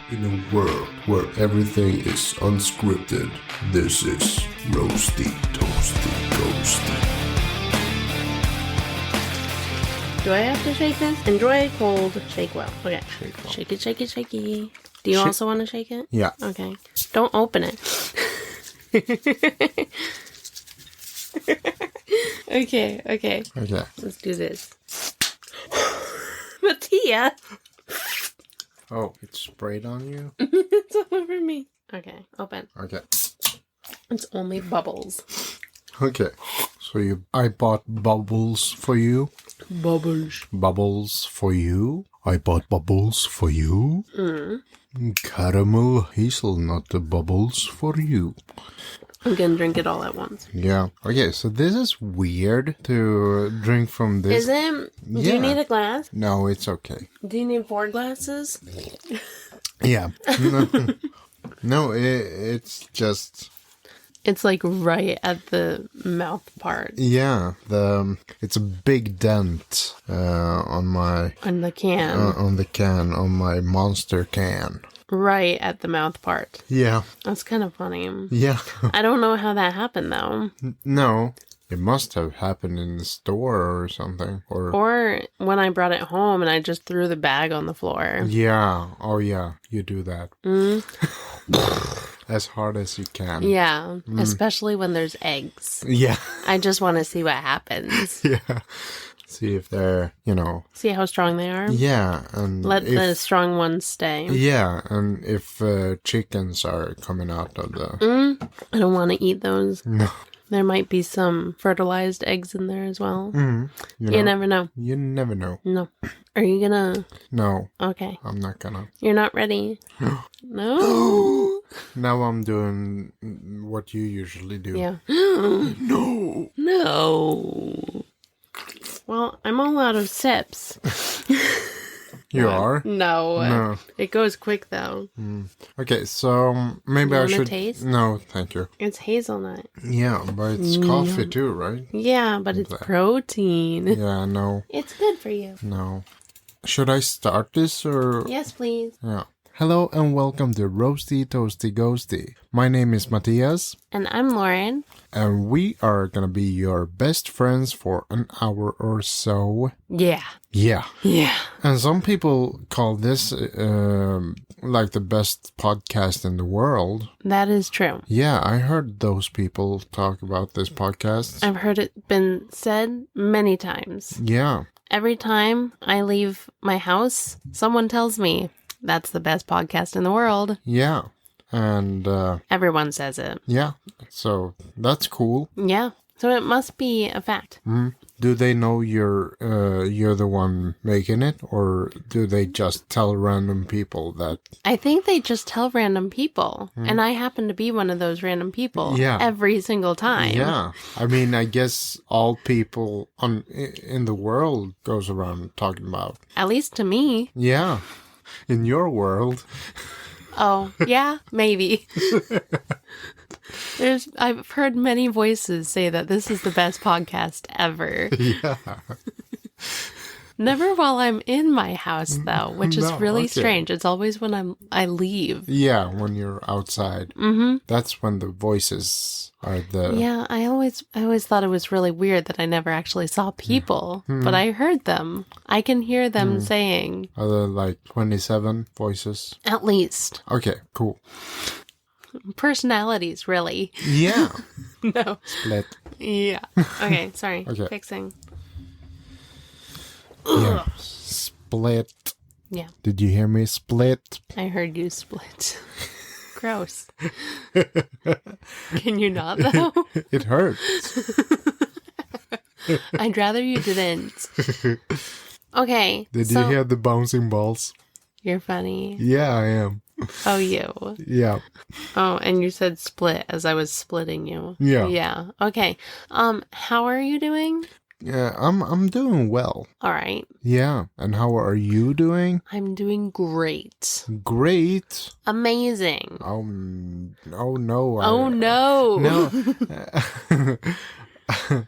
In a world where everything is unscripted, this is Roasty, Toasty, Ghosty. Do I have to shake this? Enjoy cold, shake well. Okay. Shake well. Shake it, shake it, shaky. Do you also want to shake it? Yeah. Okay. Don't open it. Okay. Okay. Let's do this. Mattias! Oh, it sprayed on you? It's all over me. Okay, open. Okay. It's only bubbles. Okay. So I bought bubbles for you. Bubbles. Bubbles for you. I bought bubbles for you. Caramel hazelnut bubbles for you. I'm gonna drink it all at once. Yeah. Okay, so this is weird to drink from this. Is it? Do Yeah. you need a glass? No, it's okay. Do you need 4 glasses? Yeah. No, it's just... It's like right at the mouth part. Yeah, it's a big dent on my... On the can. On the can, on my monster can. Right at the mouth part. Yeah. That's kind of funny. Yeah. I don't know how that happened, though. No, it must have happened in the store or something. Or when I brought it home and I just threw the bag on the floor. Yeah. Oh, yeah. You do that. As hard as you can. Yeah. Especially when there's eggs. Yeah. I just want to see what happens. Yeah. See if they're, See how strong they are? Yeah. And Let the strong ones stay. Yeah. And if chickens are coming out of the... I don't want to eat those. No. There might be some fertilized eggs in there as well. You never know. You never know. No. Are you gonna... No. Okay. I'm not gonna. You're not ready? No. Now I'm doing what you usually do. Yeah. No. No. Well, I'm all out of sips. You are? No. It goes quick, though. Okay, so maybe You I wanna should... taste? No, thank you. It's hazelnut. Yeah, but it's coffee too, right? Yeah, but it's protein. Yeah, no. It's good for you. No. Should I start this or... Yes, please. Yeah. Hello and welcome to Roasty Toasty Ghosty. My name is Mattias. And I'm Lauren. And we are gonna be your best friends for an hour or so. Yeah. Yeah. Yeah. And some people call this like the best podcast in the world. That is true. Yeah, I heard those people talk about this podcast. I've heard it been said many times. Yeah. Every time I leave my house, someone tells me that's the best podcast in the world. Yeah. And everyone says it. Yeah. So that's cool. Yeah. So it must be a fact. Do they know you're the one making it, or do they just tell random people that? I think they just tell random people, and I happen to be one of those random people. Yeah. Every single time. Yeah, I mean, I guess all people in the world goes around talking about. At least to me. Yeah, in your world. Oh, yeah, maybe. I've heard many voices say that this is the best podcast ever. Yeah. Never while I'm in my house, though, which is really strange. It's always when I leave. Yeah, when you're outside. That's when the voices are the... Yeah, I always thought it was really weird that I never actually saw people, but I heard them. I can hear them saying... Are there like 27 voices? At least. Okay, cool. Personalities, really. Yeah. No. Split. Yeah. Okay, sorry. Okay. Fixing. Yeah. Split. Yeah. Did you hear me? Split. I heard you split. Gross. Can you not, though? It hurts. I'd rather you didn't. Okay. Did you hear the bouncing balls? You're funny. Yeah, I am. Oh, you. Yeah. Oh, and you said split as I was splitting you. Yeah. Yeah. Okay. How are you doing? Yeah, I'm doing well. All right. Yeah. And how are you doing? I'm doing great. Great. Amazing. Oh no. Oh no. No.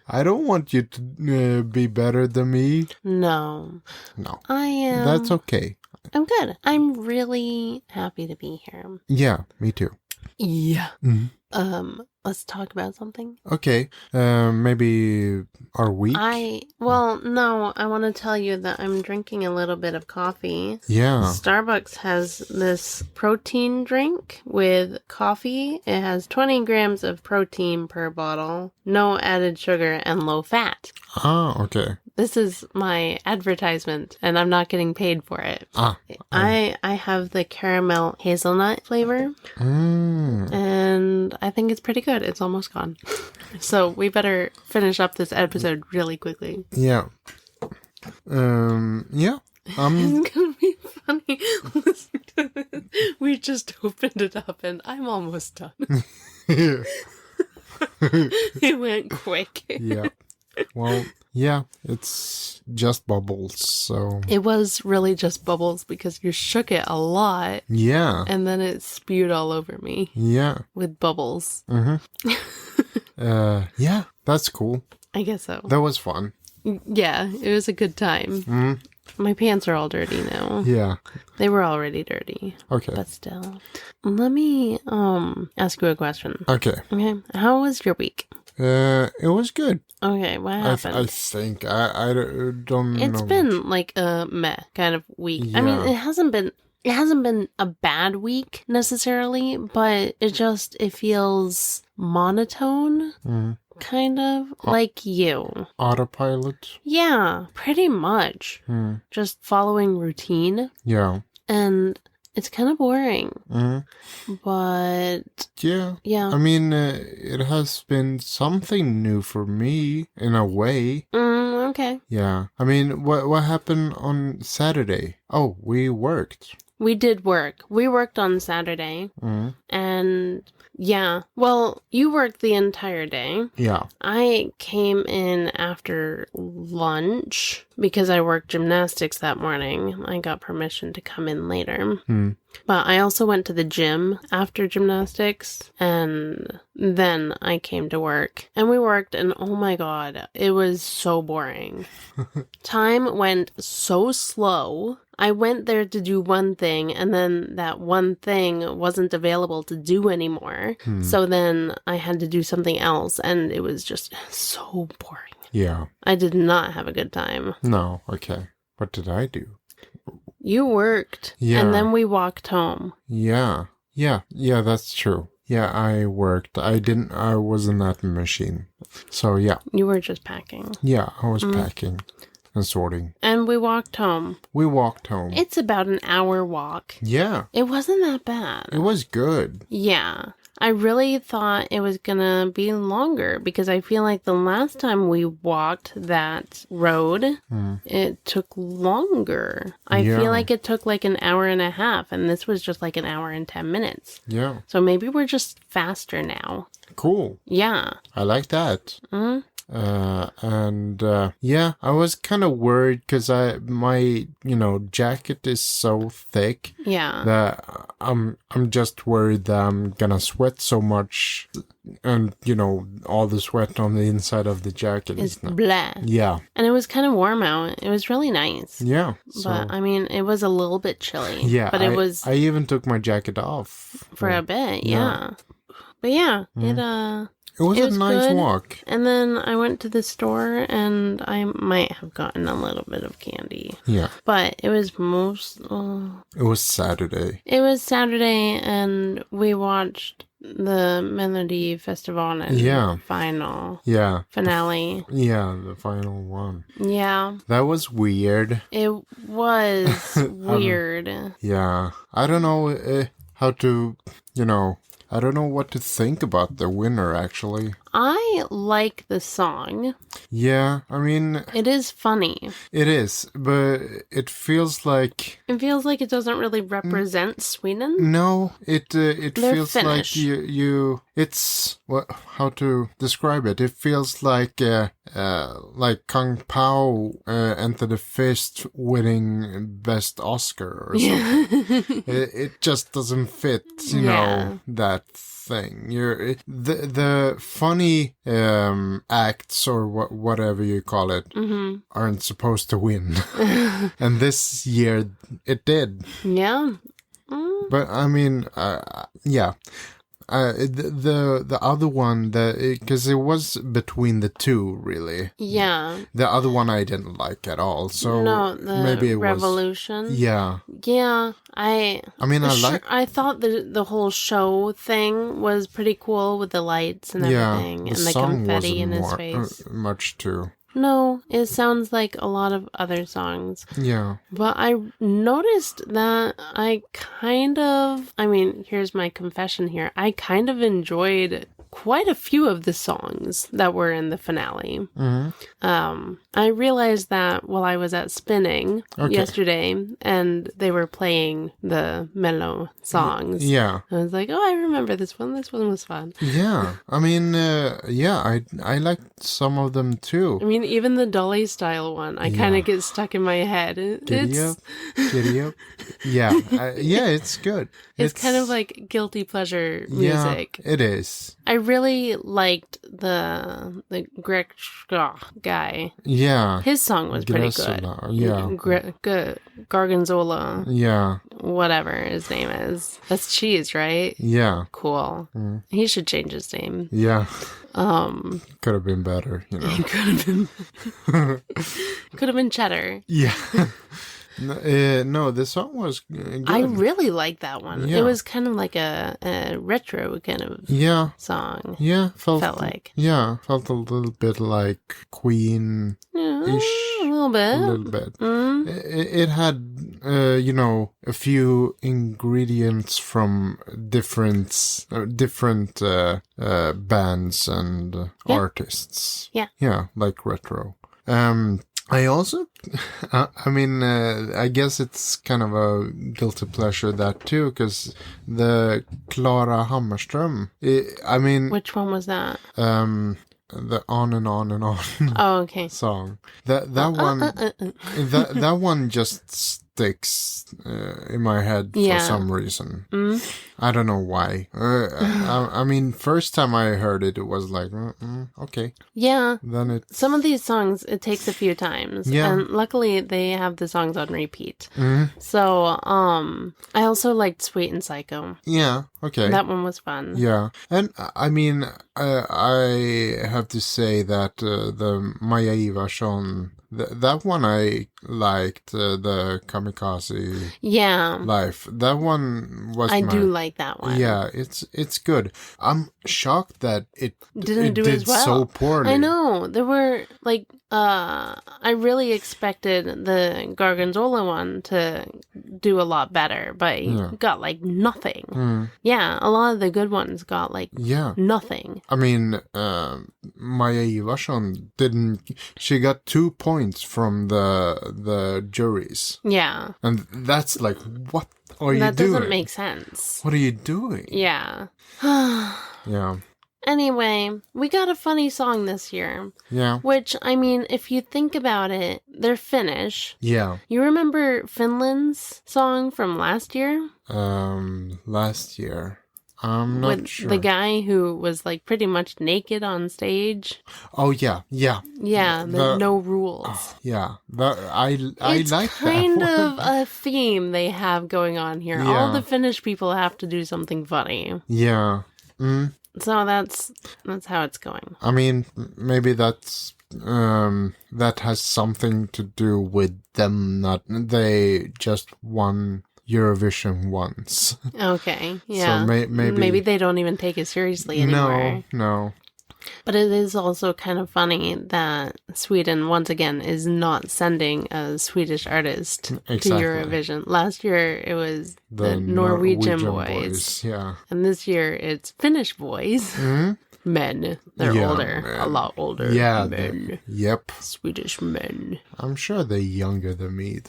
I don't want you to be better than me. No. No. I am. That's okay. I'm good. I'm really happy to be here. Yeah, me too. Yeah. Mm-hmm. Let's talk about something. Okay. Maybe our week? No, I want to tell you that I'm drinking a little bit of coffee. Yeah. Starbucks has this protein drink with coffee. It has 20 grams of protein per bottle, no added sugar, and low fat. Ah, okay. This is my advertisement, and I'm not getting paid for it. I have the caramel hazelnut flavor, and I think it's pretty good. It's almost gone. So we better finish up this episode really quickly. Yeah. Yeah. It's gonna be funny. Listen to this. We just opened it up, and I'm almost done. It went quick. Yeah. Well, yeah, it's just bubbles, so... It was really just bubbles because you shook it a lot. Yeah. And then it spewed all over me. Yeah. With bubbles. Mm-hmm. Yeah, that's cool. I guess so. That was fun. Yeah, it was a good time. Mm-hmm. My pants are all dirty now. Yeah. They were already dirty. Okay. But still. Let me ask you a question. Okay. Okay. How was your week? It was good. Okay, what happened? I think. I don't know. It's been like a meh kind of week. Yeah. I mean, it hasn't been a bad week necessarily, but it feels monotone. Kind of like you. Autopilot? Yeah, pretty much. Just following routine. Yeah. And it's kind of boring. But... Yeah. Yeah. I mean, it has been something new for me, in a way. Okay. Yeah. I mean, what happened on Saturday? Oh, we worked. We did work. We worked on Saturday. And... yeah. Well, you worked the entire day. Yeah. I came in after lunch because I worked gymnastics that morning. I got permission to come in later. But I also went to the gym after gymnastics, and then I came to work. And we worked, and oh my god, it was so boring. Time went so slow. I went there to do one thing, and then that one thing wasn't available to do anymore. So then I had to do something else, and it was just so boring. Yeah. I did not have a good time. No, okay. What did I do? You worked, and then we walked home. Yeah, that's true. Yeah, I worked. I wasn't at the machine. So, yeah. You were just packing. Yeah, I was packing and sorting. And we walked home. It's about an hour walk. Yeah. It wasn't that bad. It was good. Yeah. I really thought it was gonna be longer because I feel like the last time we walked that road, it took longer. I feel like it took like an hour and a half, and this was just like an hour and 10 minutes. Yeah. So maybe we're just faster now. Cool. Yeah. I like that. Yeah, I was kind of worried because my jacket is so thick. Yeah. That I'm just worried that I'm gonna sweat so much, and all the sweat on the inside of the jacket is blah. Yeah. And it was kind of warm out. It was really nice. Yeah. But I mean, it was a little bit chilly. Yeah. But I even took my jacket off for a bit. Yeah. But yeah, It was a nice good. walk. And then I went to the store, and I might have gotten a little bit of candy. Yeah. But it was It was Saturday. It was Saturday, and we watched the Melodifestivalen Final. Yeah. Finale. The final one. Yeah. That was weird. It was weird. Yeah. I don't know how to, I don't know what to think about the winner, actually. I like the song. Yeah, I mean... It is funny. It is, but it feels like... It feels like it doesn't really represent Sweden. No, it feels Finnish. like you... It's... how to describe it? It feels like Kung Pao Enter the Fist winning Best Oscar or something. It just doesn't fit, that thing. The funny acts or whatever you call it aren't supposed to win, and this year it did. Yeah. But I mean, yeah. The other one, because it was between the two, really. Yeah. The other one I didn't like at all. So no, the maybe it Revolution. was. Yeah. Yeah. I mean, I thought the whole show thing was pretty cool with the lights and everything, and the confetti in his face. Much too. No, it sounds like a lot of other songs. Yeah. But I noticed that here's my confession here. I kind of enjoyed quite a few of the songs that were in the finale. I realized that while I was at spinning yesterday, and they were playing the mellow songs. Yeah. I was like, oh, I remember this one. This one was fun. Yeah. I mean, I liked some of them too. I mean, even the Dolly style one, I kind of get stuck in my head. Giddy up. Yeah. It's good. It's kind of like guilty pleasure music. Yeah, it is. I really liked the Greg guy. Yeah. His song was pretty good. Yeah. Good. Gargonzola. Yeah. Whatever his name is. That's Cheese, right? Yeah. Cool. He should change his name. Yeah. Could have been better, you know. Could have been Cheddar. Yeah. No, the song was good. I really liked that one. Yeah. It was kind of like a retro kind of song. Yeah, felt like. Yeah, felt a little bit like Queen-ish. A little bit. It had, a few ingredients from different bands and artists. Yeah. Yeah, like retro. I also, I guess it's kind of a guilty pleasure that too, because the Clara Hammarström, which one was that? The On and On and On song. That one just sticks in my head for some reason. I don't know why. First time I heard it, it was like, okay. Yeah. Then some of these songs, it takes a few times. Yeah. And luckily, they have the songs on repeat. So, I also liked Sweet and Psycho. Yeah, okay. That one was fun. Yeah. And, I have to say that the Maja Ivarsson, that one I liked, the Kamikaze Life. That one was I do like that one. Yeah, it's good. I'm shocked that it didn't do as well. So poorly. I know. There were, I really expected the Gargonzola one to do a lot better, but it got, nothing. Yeah, a lot of the good ones got, nothing. I mean, Maja Ivarsson she got 2 points from the juries. Yeah. And that's what are you doing? That doesn't make sense. What are you doing? Yeah. Yeah. Anyway, we got a funny song this year. Yeah. Which, if you think about it, they're Finnish. Yeah. You remember Finland's song from last year? Last year. I'm not sure. The guy who was pretty much naked on stage. Oh yeah, yeah. Yeah, the no rules. Yeah, I like that. It's kind of a theme they have going on here. Yeah. All the Finnish people have to do something funny. Yeah. So that's how it's going. I mean, maybe that has something to do with them. They just won Eurovision once. Okay, yeah. So maybe they don't even take it seriously anymore. No. But it is also kind of funny that Sweden, once again, is not sending a Swedish artist to Eurovision. Last year, it was the Norwegian boys. Yeah. And this year, it's Finnish boys. Men. They're older. A lot older. Yeah. Men. Yep. Swedish men. I'm sure they're younger than me,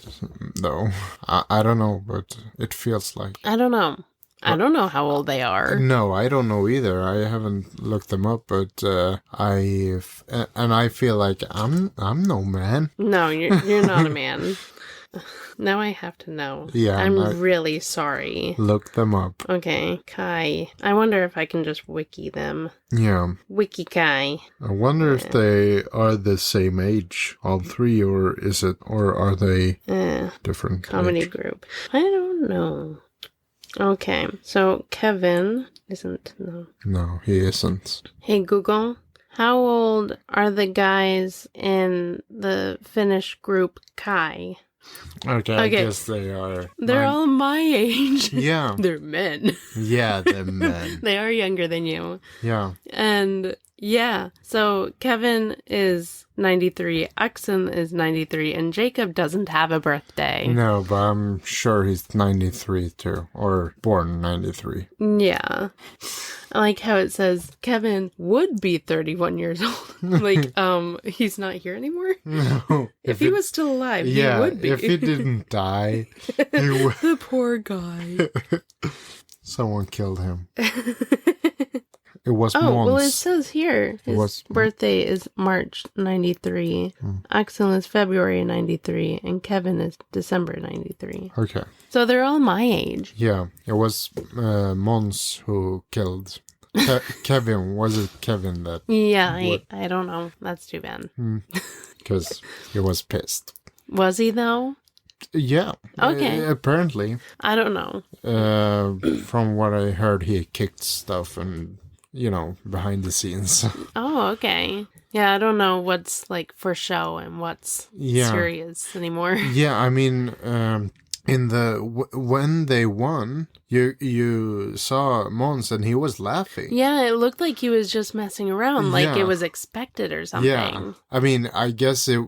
though. I don't know, but it feels like. I don't know. I don't know how old they are. No, I don't know either. I haven't looked them up, but I feel like I'm no man. No, you're not a man. Now I have to know. Yeah, I'm really sorry. Look them up. Okay, Kai. I wonder if I can just wiki them. Yeah. Wiki Kai. I wonder if they are the same age, all three, or are they different comedy age? Group. I don't know. Okay, so Kevin isn't, no. No, he isn't. Hey Google, how old are the guys in the Finnish group Kai? Okay, I guess they are. They're all my age. Yeah. They're men. Yeah, they're men. They are younger than you. Yeah. And yeah, so Kevin is 93, Axel is 93, and Jacob doesn't have a birthday. No, but I'm sure he's 93 too, or born 93. Yeah. I like how it says Kevin would be 31 years old. Like, he's not here anymore? No. If he was still alive, he would be. If he didn't die, he would. The poor guy. Someone killed him. It was Oh, Mons. well, it says here his birthday is March 93. Axel is February 93, and Kevin is December 93. Okay. So they're all my age. Yeah, it was Mons who killed Kevin. Was it Kevin that? Yeah, I don't know. That's too bad. Because he was pissed. Was he, though? Yeah. Okay. Apparently. I don't know. From what I heard, he kicked stuff and, behind the scenes. Oh, okay. Yeah, I don't know what's, like, for show and what's serious anymore. Yeah, I mean, when they won, you saw Mons and he was laughing. Yeah, it looked like he was just messing around, like it was expected or something. Yeah, I mean, I guess it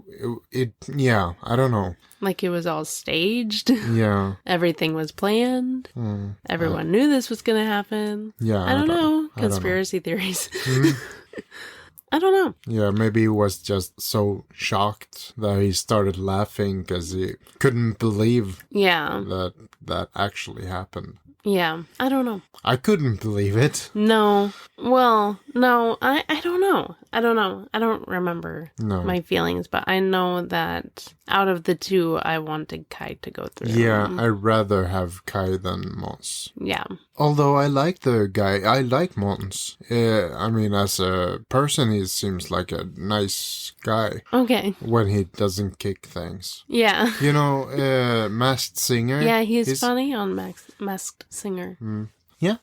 I don't know. Like it was all staged. Yeah. Everything was planned. Everyone knew this was going to happen. Yeah. I don't know. Conspiracy theories. I don't know. Yeah, maybe he was just so shocked that he started laughing because he couldn't believe that actually happened. Yeah, I don't know. I couldn't believe it. No. Well, no, I don't know. I don't remember my feelings, but I know that out of the two, I wanted Kai to go through. Yeah, I'd rather have Kai than Mons. Yeah. Although I like the guy, I like Mons. I mean, as a person, he seems like a nice guy. Okay. When he doesn't kick things. Yeah. Masked Singer. Yeah, he's funny on Masked Singer. Yeah.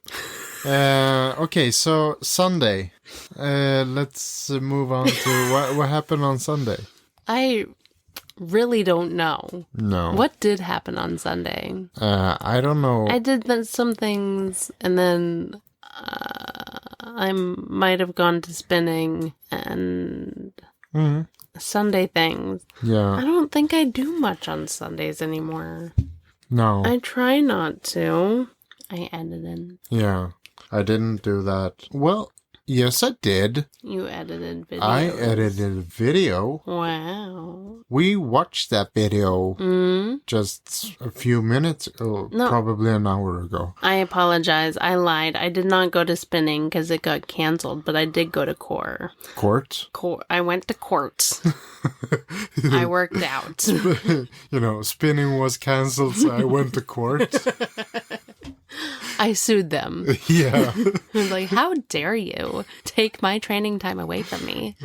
Okay, so Sunday. Let's move on to what happened on Sunday. I really don't know. No. What did happen on Sunday? I don't know. I did some things, and then I might have gone to spinning and Sunday things. Yeah. I don't think I do much on Sundays anymore. No. I try not to. I edited. Yeah. I didn't do that. Well, yes, I did. You edited videos. I edited a video. Wow. We watched that video just a few minutes ago, probably an hour ago. I apologize. I lied. I did not go to spinning because it got canceled, but I did go to core. Court? I went to court. I worked out. Spinning was canceled, so I went to court. I sued them. Yeah. Like, how dare you take my training time away from me?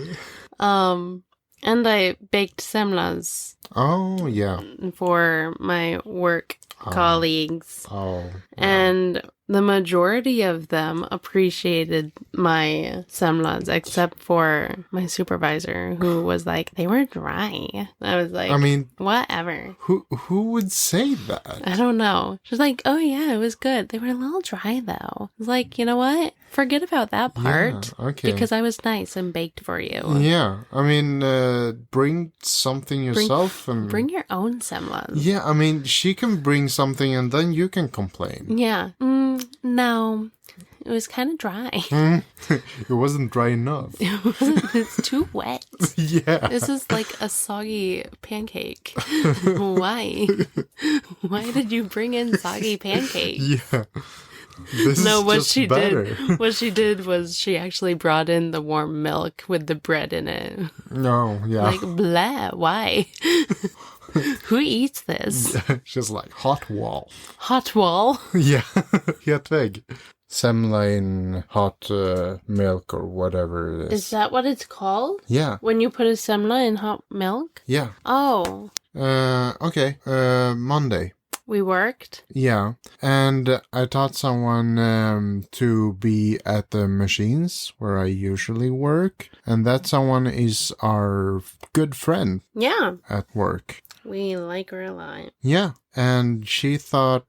And I baked semlas. Oh, yeah. For my work colleagues. Oh. And the majority of them appreciated my semlas, except for my supervisor, who was like, they were dry. I was like, whatever. Who would say that? I don't know. She's like, oh yeah, it was good. They were a little dry though. I was like, you know what? Forget about that part. Yeah, okay. Because I was nice and baked for you. Yeah. Bring something yourself. Bring your own semlas. Yeah, she can bring something and then you can complain. Yeah. No. It was kind of dry. It wasn't dry enough. It's too wet. Yeah. This is like a soggy pancake. Why? Why did you bring in soggy pancake? Yeah. What she did was she actually brought in the warm milk with the bread in it. No, yeah. Like, blah, why? Who eats this? She's like, hot wall. Hot wall? Yeah, het vägg. Semla in hot milk or whatever it is. Is that what it's called? Yeah. When you put a semla in hot milk? Yeah. Oh. Okay. Monday. We worked? Yeah. And I taught someone to be at the machines where I usually work. And that someone is our good friend. Yeah. At work. We like her a lot. Yeah. And she thought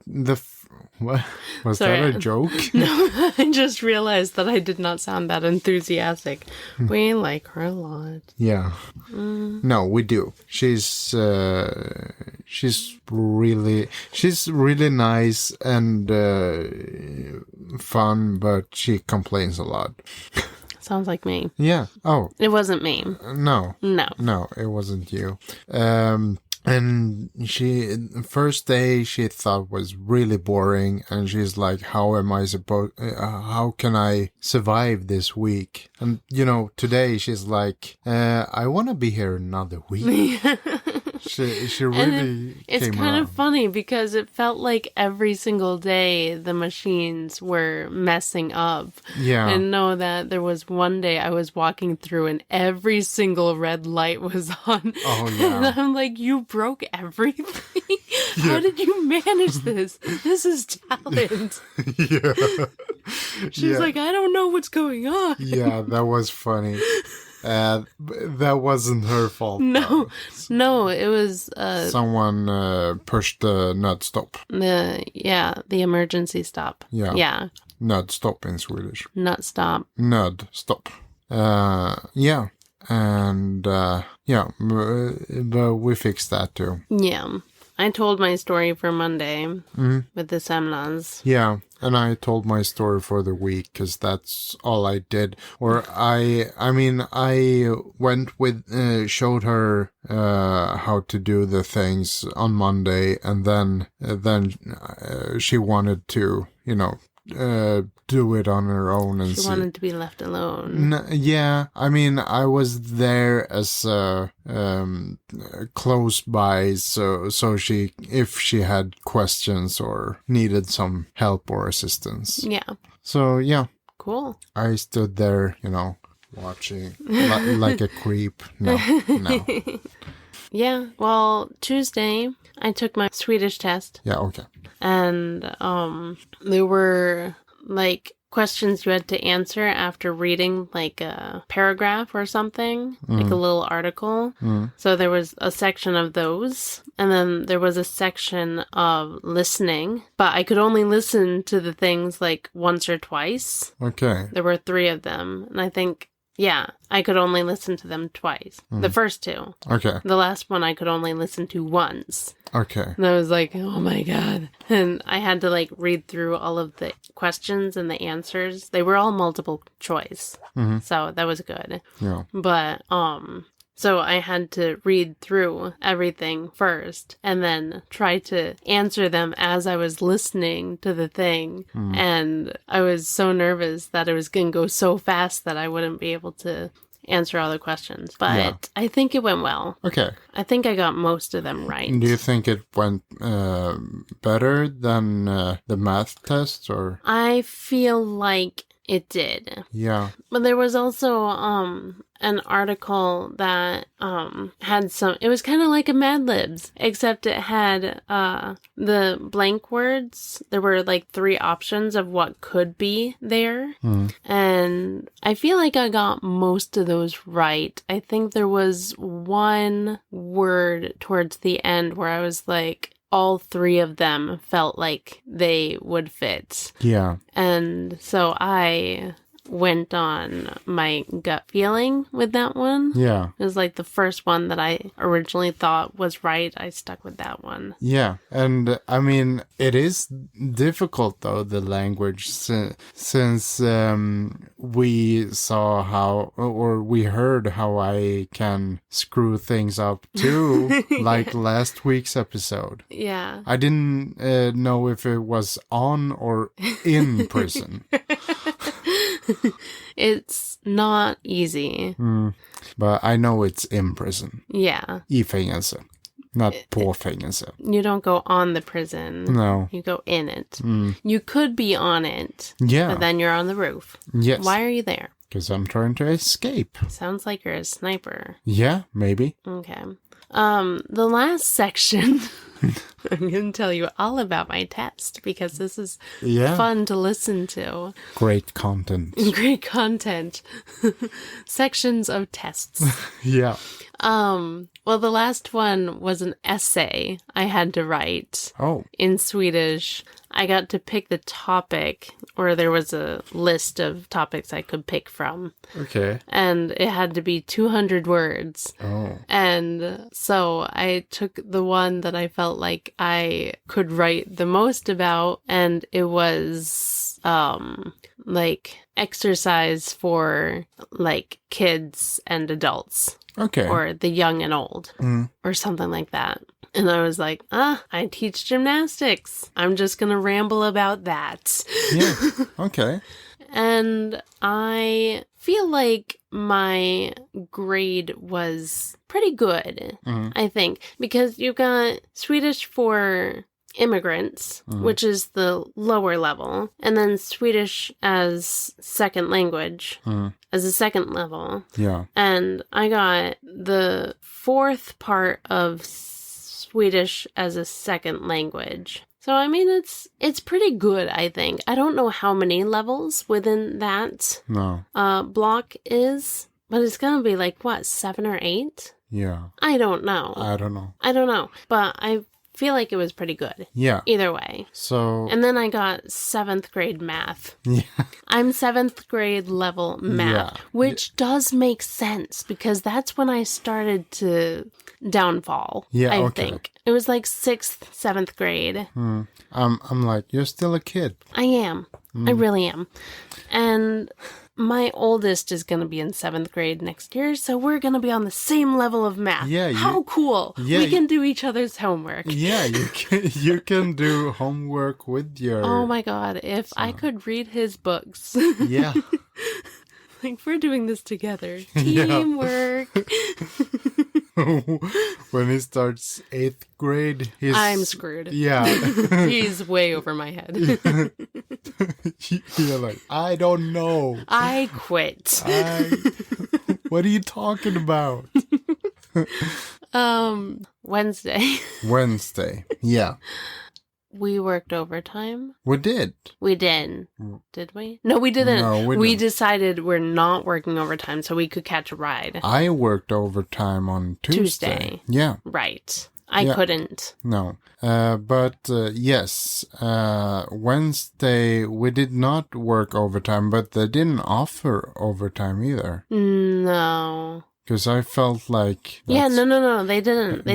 what? Was Sorry. that a joke? No, I just realized that I did not sound that enthusiastic. We like her a lot. Yeah. No, we do. She's really nice and fun, but she complains a lot. Sounds like me. Yeah. Oh. It wasn't me. No. No. No, it wasn't you. And first day she thought was really boring, and she's like, how can I survive this week? And, today she's like, I want to be here another week. She really it's came kind around. of funny because it felt like every single day the machines were messing up. Yeah. And know that there was one day I was walking through and every single red light was on. Oh, yeah. And I'm like, you broke everything? How did you manage this? This is talent. Yeah. She's like, I don't know what's going on. Yeah, that was funny. That wasn't her fault. No, it was someone pushed the nut stop. The emergency stop. Yeah. Nut stop in Swedish. Nut stop. Nut stop. Yeah. And but we fixed that too. Yeah. I told my story for Monday with the semlas. Yeah, and I told my story for the week because that's all I did. Or I went with, showed her how to do the things on Monday, and then she wanted to, do it on her own and she wanted to be left alone. Yeah, I was there as close by, so if she had questions or needed some help or assistance. Yeah. So yeah. Cool. I stood there, watching like a creep. No. Yeah. Well, Tuesday I took my Swedish test. Yeah. Okay. And there were like questions you had to answer after reading like a paragraph or something, like a little article. So there was a section of those, and then there was a section of listening, but I could only listen to the things like once or twice. Okay. There were 3 of them, and I think I could only listen to them twice. The first 2. Okay. The last one I could only listen to once. Okay. And I was like, oh my God. And I had to like read through all of the questions and the answers. They were all multiple choice. So that was good. Yeah. But, so I had to read through everything first and then try to answer them as I was listening to the thing. And I was so nervous that it was going to go so fast that I wouldn't be able to answer all the questions. But I think it went well. Okay. I think I got most of them right. Do you think it went better than the math test, or? I feel like it did. Yeah. But there was also an article that had some, it was kind of like a Mad Libs, except it had the blank words. There were like 3 options of what could be there. And I feel like I got most of those right. I think there was one word towards the end where I was like, all 3 of them felt like they would fit. Yeah. And so I went on my gut feeling with that one. Yeah. It was like the first one that I originally thought was right. I stuck with that one. Yeah. And it is difficult though, the language, since we saw how, or we heard how I can screw things up too, like last week's episode. Yeah. I didn't know if it was on or in prison. It's not easy. But I know it's in prison. Yeah. I fängelse. Not på fängelse. You don't go on the prison. No. You go in it. You could be on it. Yeah. But then you're on the roof. Yes. Why are you there? Because I'm trying to escape. Sounds like you're a sniper. Yeah, maybe. Okay. The last section, I'm going to tell you all about my test because this is fun to listen to. Great content. Great content. Sections of tests. Yeah. Well, the last one was an essay I had to write in Swedish. I got to pick the topic, or there was a list of topics I could pick from. Okay. And it had to be 200 words. Oh. And so I took the one that I felt like I could write the most about, and it was like exercise for like kids and adults. Okay. Or the young and old. Or something like that. And I was like, I teach gymnastics. I'm just going to ramble about that. Yeah. Okay. And I feel like my grade was pretty good, I think, because you've got Swedish for immigrants, which is the lower level, and then Swedish as second language as a second level. Yeah. And I got the fourth part of Swedish as a second language. So, I mean, it's pretty good, I think. I don't know how many levels within that block is, but it's going to be like, what, 7 or 8? Yeah. I don't know. I don't know. But I feel like it was pretty good. Yeah. Either way. So. And then I got 7th grade math. Yeah. I'm 7th grade level math, which does make sense because that's when I started to downfall. Yeah, I think. It was like 6th, 7th grade. I'm like, you're still a kid. I am. I really am. And my oldest is going to be in 7th grade next year, so we're going to be on the same level of math. Yeah. How cool. Yeah, we can do each other's homework. Yeah, you can do homework with your... Oh my god, if I could read his books. Yeah. Like, we're doing this together. Teamwork. When he starts 8th grade, I'm screwed. Yeah. He's way over my head. You're like, I don't know. I quit. What are you talking about? Wednesday. Wednesday. Yeah. We worked overtime. We did. We did. Did we? No, we didn't. No, we we didn't. decided we're not working overtime so we could catch a ride. I worked overtime on Tuesday. Yeah. Right. I couldn't. No. But yes, Wednesday we did not work overtime, but they didn't offer overtime either. No. Because I felt like no, they didn't. They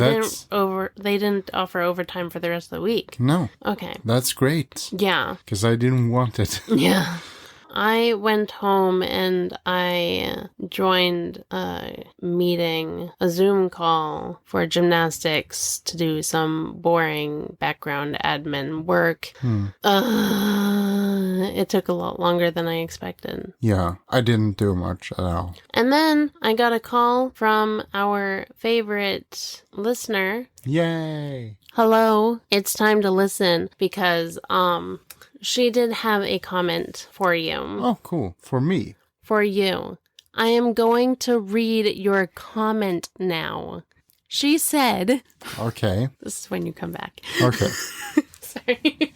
didn't offer overtime for the rest of the week. No. Okay. That's great. Yeah. Because I didn't want it. Yeah. I went home and I joined a meeting, a Zoom call for gymnastics to do some boring background admin work. It took a lot longer than I expected. Yeah, I didn't do much at all. And then I got a call from our favorite listener. Yay! Hello, it's time to listen because, she did have a comment for you. Oh, cool. For me. For you. I am going to read your comment now. She said... Okay. This is when you come back. Okay. Sorry.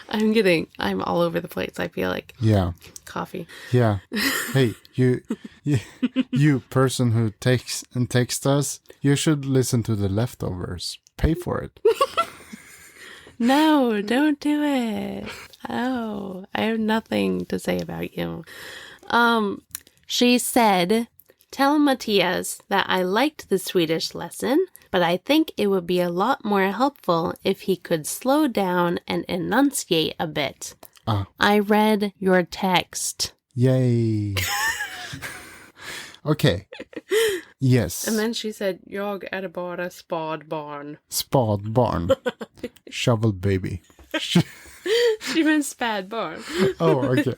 I'm all over the place, I feel like. Yeah. Coffee. Yeah. Hey, you person who texts us, you should listen to the leftovers. Pay for it. No, don't do it. Oh, I have nothing to say about you. She said, tell Mattias that I liked the Swedish lesson, but I think it would be a lot more helpful if he could slow down and enunciate a bit. I read your text. Yay. Okay. Yes. And then she said, jag är bara spadbarn. Spadbarn. Shovel baby. She meant spadbarn. Oh, okay.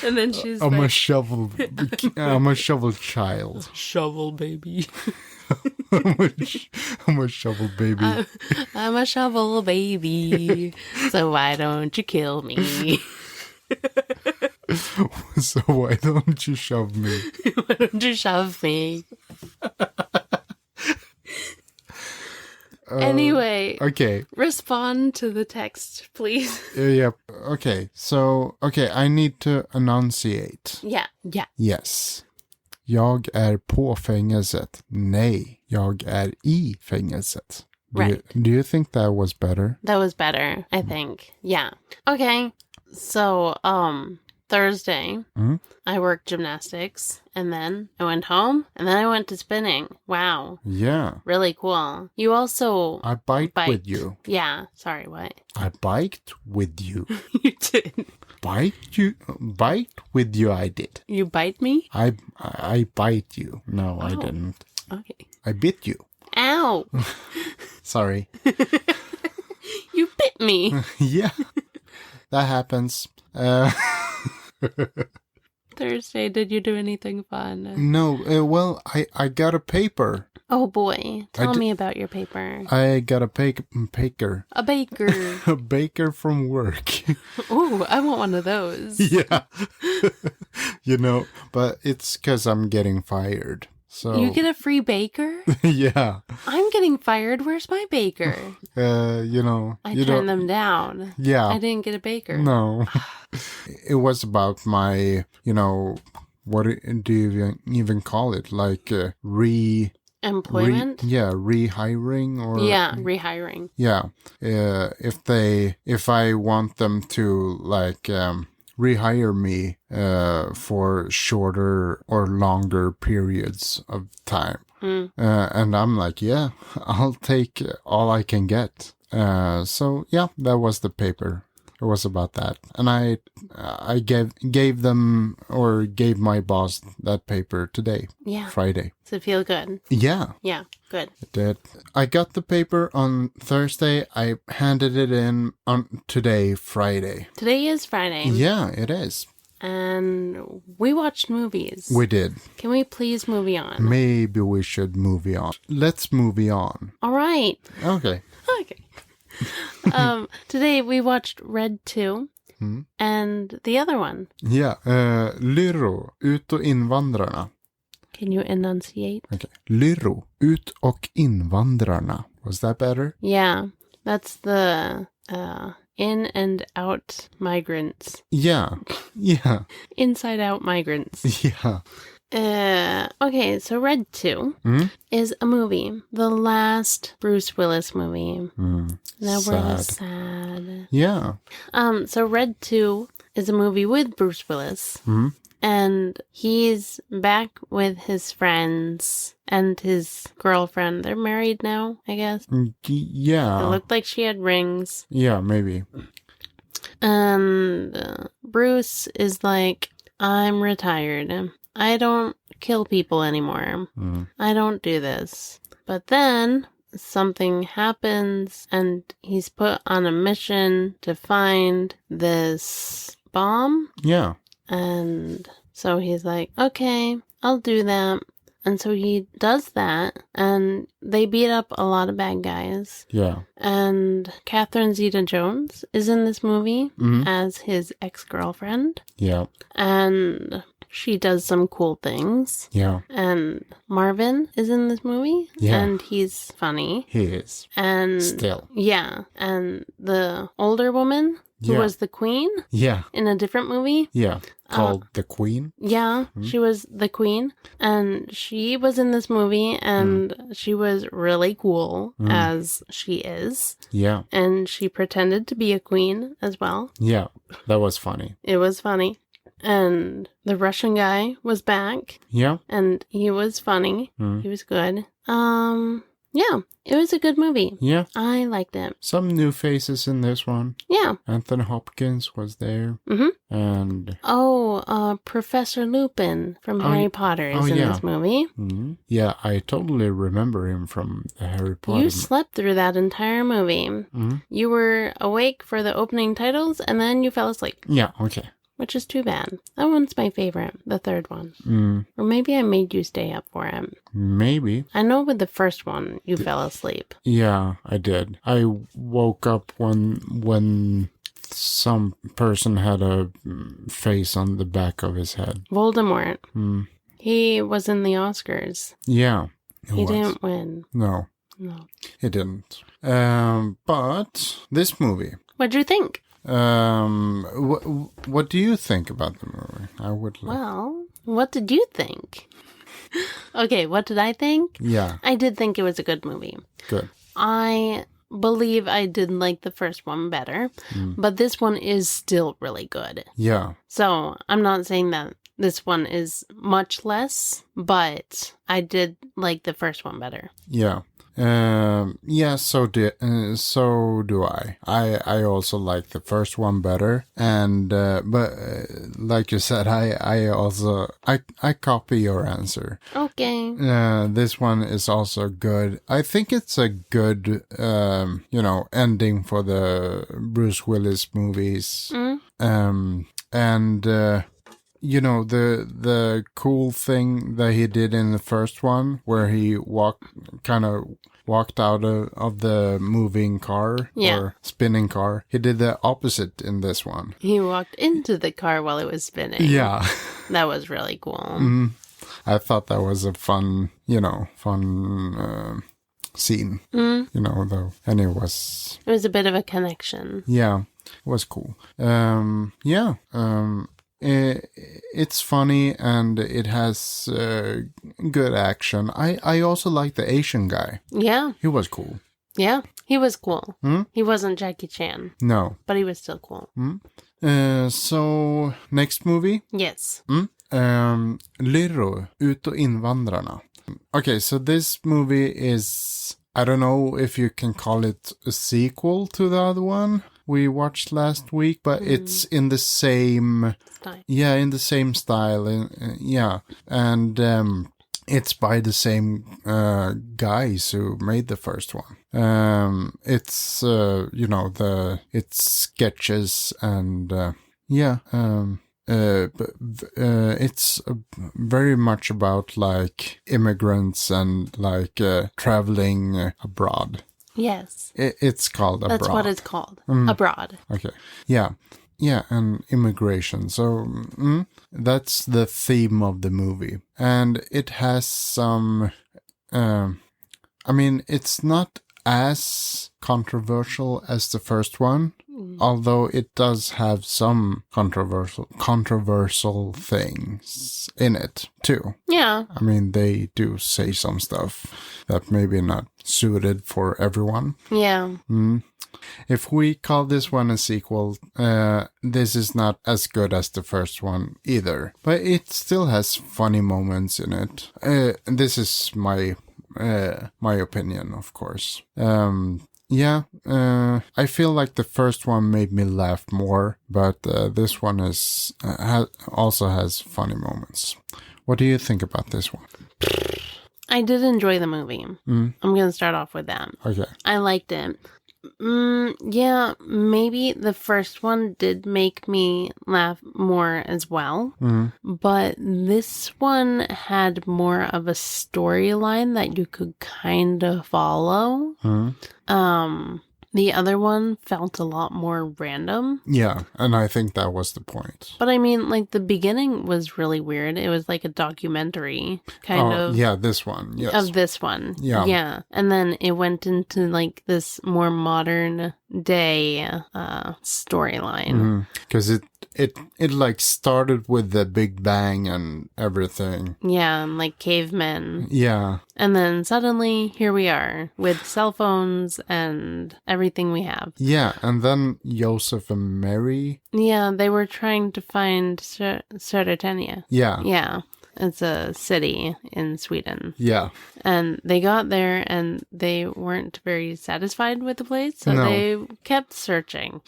And then she's I'm like, I'm a shovel child. shovel baby. I'm a shovel baby. I'm a shovel baby. So why don't you kill me? So why don't you shove me? Why don't you shove me? Anyway, Okay. respond to the text, please. Yep. Okay. So, I need to enunciate. Yeah. Yes. Jag är på fängelset. Nej, jag är i fängelset. Do you think that was better? That was better, I think. Yeah. Okay. So, Thursday, I worked gymnastics, and then I went home, and then I went to spinning. Wow. Yeah. Really cool. You also... I biked with you. Yeah. Sorry, what? I biked with you. You did. Biked with you, I did. You bite me? I bite you. No, I didn't. Okay. I bit you. Ow. Sorry. You bit me. Yeah. That happens. Thursday, did you do anything fun? No, well, I got a paper. Oh boy, tell me about your paper. I got a baker. A baker. A baker from work. Ooh, I want one of those. Yeah. But it's because I'm getting fired. So you get a free baker? Yeah. I'm getting fired. Where's my baker? I turned them down. Yeah. I didn't get a baker. No. It was about my, what do you even call it? Like employment? rehiring or... Yeah, rehiring. Yeah. If I want them to rehire me for shorter or longer periods of time. And I'm like, yeah, I'll take all I can get. So yeah, that was the paper. It was about that. And I gave them, or gave my boss that paper today. Yeah. Friday. Does it feel good? Yeah. Yeah, good. It did. I got the paper on Thursday. I handed it in on today, Friday. Today is Friday. Yeah, it is. And we watched movies. We did. Can we please movie on? Maybe we should movie on. Let's movie on. All right. Okay. Okay. Today we watched Red 2 and the other one. Yeah, Lyrro, Ut och Invandrarna. Can you enunciate? Okay. Lyrro, Ut och Invandrarna. Was that better? Yeah, that's the in and out migrants. Yeah, yeah. Inside out migrants. Yeah. Okay, so Red 2 is a movie. The last Bruce Willis movie. That was sad. Yeah. So Red 2 is a movie with Bruce Willis. And he's back with his friends and his girlfriend. They're married now, I guess. Yeah. It looked like she had rings. Yeah, maybe. And Bruce is like, I'm retired. I don't kill people anymore. I don't do this. But then something happens and he's put on a mission to find this bomb. Yeah. And so he's like, okay, I'll do that. And so he does that, and they beat up a lot of bad guys. Yeah. And Catherine Zeta-Jones is in this movie as his ex-girlfriend. Yeah. And she does some cool things. Yeah. And Marvin is in this movie. Yeah. And he's funny. He is. And still. Yeah. And the older woman who was the queen. Yeah. In a different movie. Yeah. Called The Queen. Yeah. She was the queen. And she was in this movie. And she was really cool as she is. Yeah. And she pretended to be a queen as well. Yeah. That was funny. It was funny. And the Russian guy was back. Yeah. And he was funny. He was good. Yeah, it was a good movie. Yeah. I liked it. Some new faces in this one. Yeah. Anthony Hopkins was there. And... Professor Lupin from Harry Potter is in this movie. Yeah, I totally remember him from the Harry Potter. You slept through that entire movie. You were awake for the opening titles, and then you fell asleep. Yeah, okay. which is too bad. That one's my favorite, the third one. Or maybe I made you stay up for it. Maybe. I know with the first one, you fell asleep. Yeah, I did. I woke up when some person had a face on the back of his head. Voldemort. He was in the Oscars. Yeah. He didn't win. No. No. He didn't. But this movie. What'd you think? What do you think about the movie? I would like... Well, what did you think? Okay, what did I think? Yeah. I did think it was a good movie. Good. I believe I did like the first one better, but this one is still really good. Yeah. So I'm not saying that this one is much less, but I did like the first one better. Yeah. Yeah, so do I. I also like the first one better, and but like you said, I also copy your answer. Okay. This one is also good. I think it's a good ending for the Bruce Willis movies. And the cool thing that he did in the first one, where he walked out of the moving car or spinning car. He did the opposite in this one. He walked into the car while it was spinning. Yeah. That was really cool. I thought that was a fun scene, though. And it was a bit of a connection. Yeah, it was cool. It's funny and it has good action. I also like the Asian guy. Yeah. He was cool. Yeah, he was cool. He wasn't Jackie Chan. No. But he was still cool. So, next movie? Yes. Lyrro, Invandrarna. Okay, so this movie is... I don't know if you can call it a sequel to the other one we watched last week, but it's in the same style. Yeah, in the same style. And it's by the same guys who made the first one. It's it's sketches and it's very much about like immigrants and like traveling abroad. Yes. It's called Abroad. That's what it's called. Abroad. Okay. Yeah, and immigration. So that's the theme of the movie. And it has some... it's not as controversial as the first one, although it does have some controversial things in it, too. Yeah. They do say some stuff that maybe not suited for everyone. Yeah. If we call this one a sequel, this is not as good as the first one either. But it still has funny moments in it. This is my opinion, of course. I feel like the first one made me laugh more, but this one also has funny moments. What do you think about this one? I did enjoy the movie. I'm going to start off with that. Okay. I liked it. Yeah, maybe the first one did make me laugh more as well. But this one had more of a storyline that you could kind of follow. The other one felt a lot more random. Yeah, and I think that was the point. But the beginning was really weird. It was like a documentary kind of. Yeah, this one. Yes. Of this one. Yeah. Yeah. And then it went into like this more modern day storyline. Because it like started with the Big Bang and everything. Yeah, and like cavemen. Yeah. And then suddenly here we are with cell phones and everything we have. Yeah, and then Joseph and Mary. Yeah, they were trying to find Södertälje. Yeah. Yeah. It's a city in Sweden. Yeah. And they got there and they weren't very satisfied with the place, so they kept searching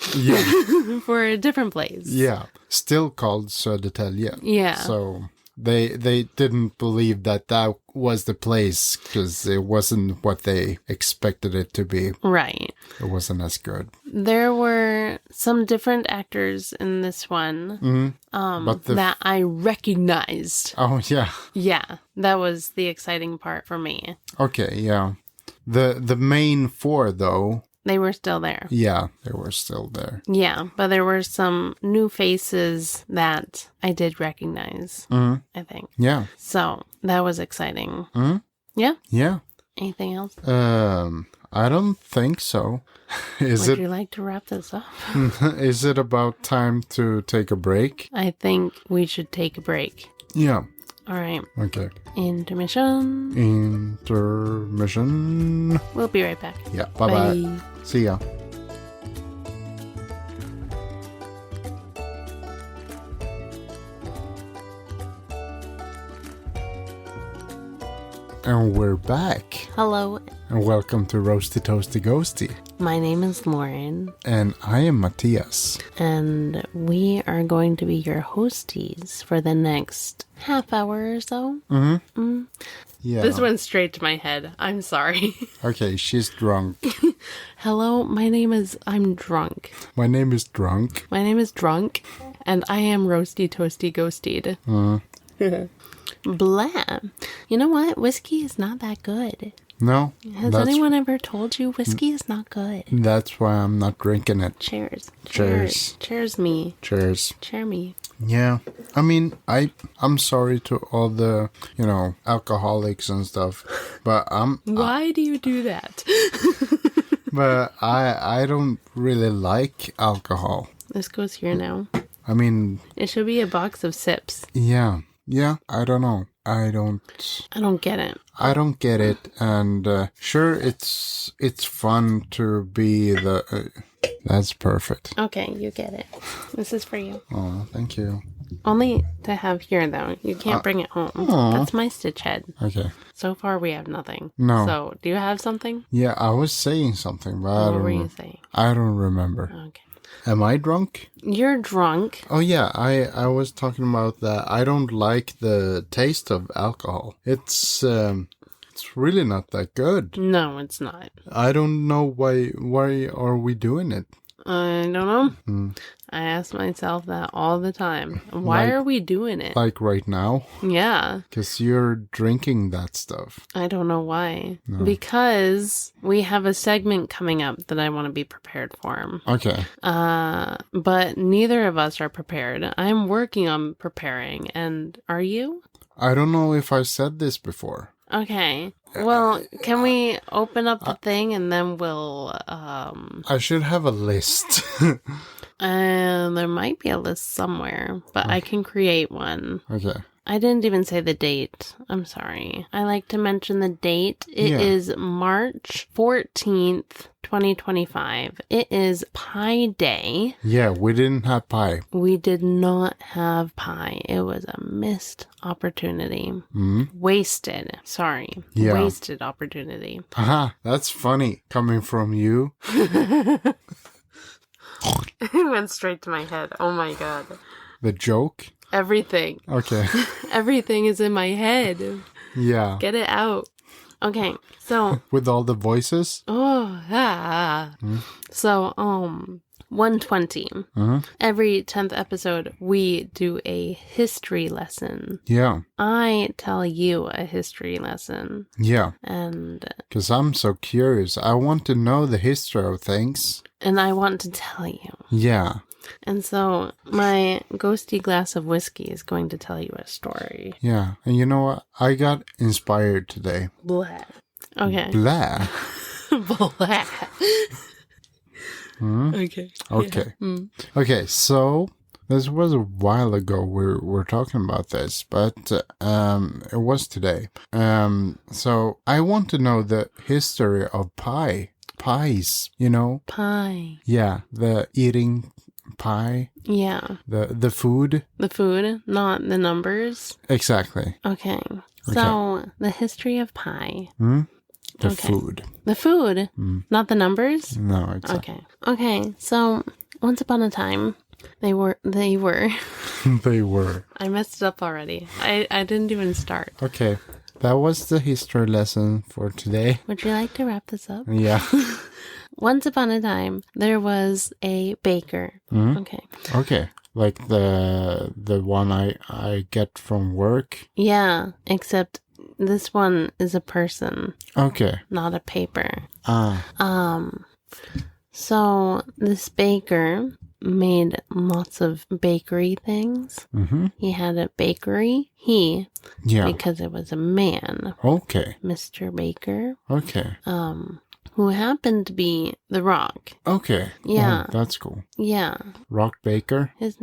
for a different place. Yeah. Still called Södertälje. Yeah. So they didn't believe that was the place because it wasn't what they expected it to be. Right. It wasn't as good. There were some different actors in this one that I recognized. Oh, yeah. Yeah, that was the exciting part for me. Okay, yeah. The main four, though... They were still there. Yeah, they were still there. Yeah, but there were some new faces that I did recognize, I think. Yeah. So, that was exciting. Yeah? Yeah. Anything else? I don't think so. Would you like to wrap this up? Is it about time to take a break? I think we should take a break. Yeah. All right. Okay. Intermission. Intermission. We'll be right back. Yeah. Bye-bye. Bye. See ya. And we're back. Hello. And welcome to Roasty Toasty Ghosty. My name is Lauren. And I am Mattias. And we are going to be your hosties for the next half hour or so. Yeah. This went straight to my head. I'm sorry. Okay, she's drunk. Hello, I'm drunk. My name is Drunk. My name is Drunk. And I am Roasty Toasty Ghosted. Blah. You know what? Whiskey is not that good. No. Has anyone ever told you whiskey is not good? That's why I'm not drinking it. Cheers. Cheers. Cheers me. Cheers. Cheer me. Yeah. I mean, I'm sorry to all the, alcoholics and stuff, but Why do you do that? But I don't really like alcohol. This goes here now. I mean... It should be a box of sips. Yeah. Yeah, I don't know. I don't get it. I don't get it, and sure, it's fun to be the... that's perfect. Okay, you get it. This is for you. Oh, thank you. Only to have here, though. You can't bring it home. That's my stitch head. Okay. So far, we have nothing. No. So, do you have something? Yeah, I was saying something, but what were you saying? I don't remember. Okay. Am I drunk? You're drunk. Oh yeah, I was talking about that. I don't like the taste of alcohol. It's really not that good. No, it's not. I don't know why are we doing it? I don't know. I ask myself that all the time. Why are we doing it? Like right now? Yeah. Because you're drinking that stuff. I don't know why. No. Because we have a segment coming up that I want to be prepared for. Okay. But neither of us are prepared. I'm working on preparing. And are you? I don't know if I said this before. Okay. Well, can we open up the thing and then we'll... I should have a list. There might be a list somewhere, but I can create one. Okay. I didn't even say the date. I'm sorry. I like to mention the date. It is March 14th, 2025. It is Pie Day. Yeah, we didn't have pie. We did not have pie. It was a missed opportunity. Wasted. Sorry. Yeah. Wasted opportunity. Haha, that's funny coming from you. It went straight to my head. Oh my god. The joke? Everything. Okay. Everything is in my head. Yeah. Get it out. Okay, so... With all the voices? So, 120. Every 10th episode, we do a history lesson. Yeah. I tell you a history lesson. Yeah. And... Because I'm so curious. I want to know the history of things. And I want to tell you. Yeah. And so my ghosty glass of whiskey is going to tell you a story. Yeah. And you know what? I got inspired today. Blah. Okay. Blah. Blah. Okay. Okay. Yeah. Okay, so this was a while ago we're talking about this, but it was today. So I want to know the history of pie. Pies, Pie. Yeah, the eating pie. Yeah. The food. The food, not the numbers. Exactly. Okay. So, the history of pie. The food. The food? Not the numbers? No, exactly. Okay. So, once upon a time, They were. They were. I messed it up already. I didn't even start. Okay. That was the history lesson for today. Would you like to wrap this up? Yeah. Once upon a time, there was a baker. Mm-hmm. Okay. Okay. Like the one I get from work? Yeah, except this one is a person. Okay. Not a paper. Ah. So this baker made lots of bakery things. Mm-hmm. He had a bakery. Because it was a man. Okay. Mr. Baker. Okay. Who happened to be The Rock. Okay. Yeah. Oh, that's cool. Yeah. Rock Baker? His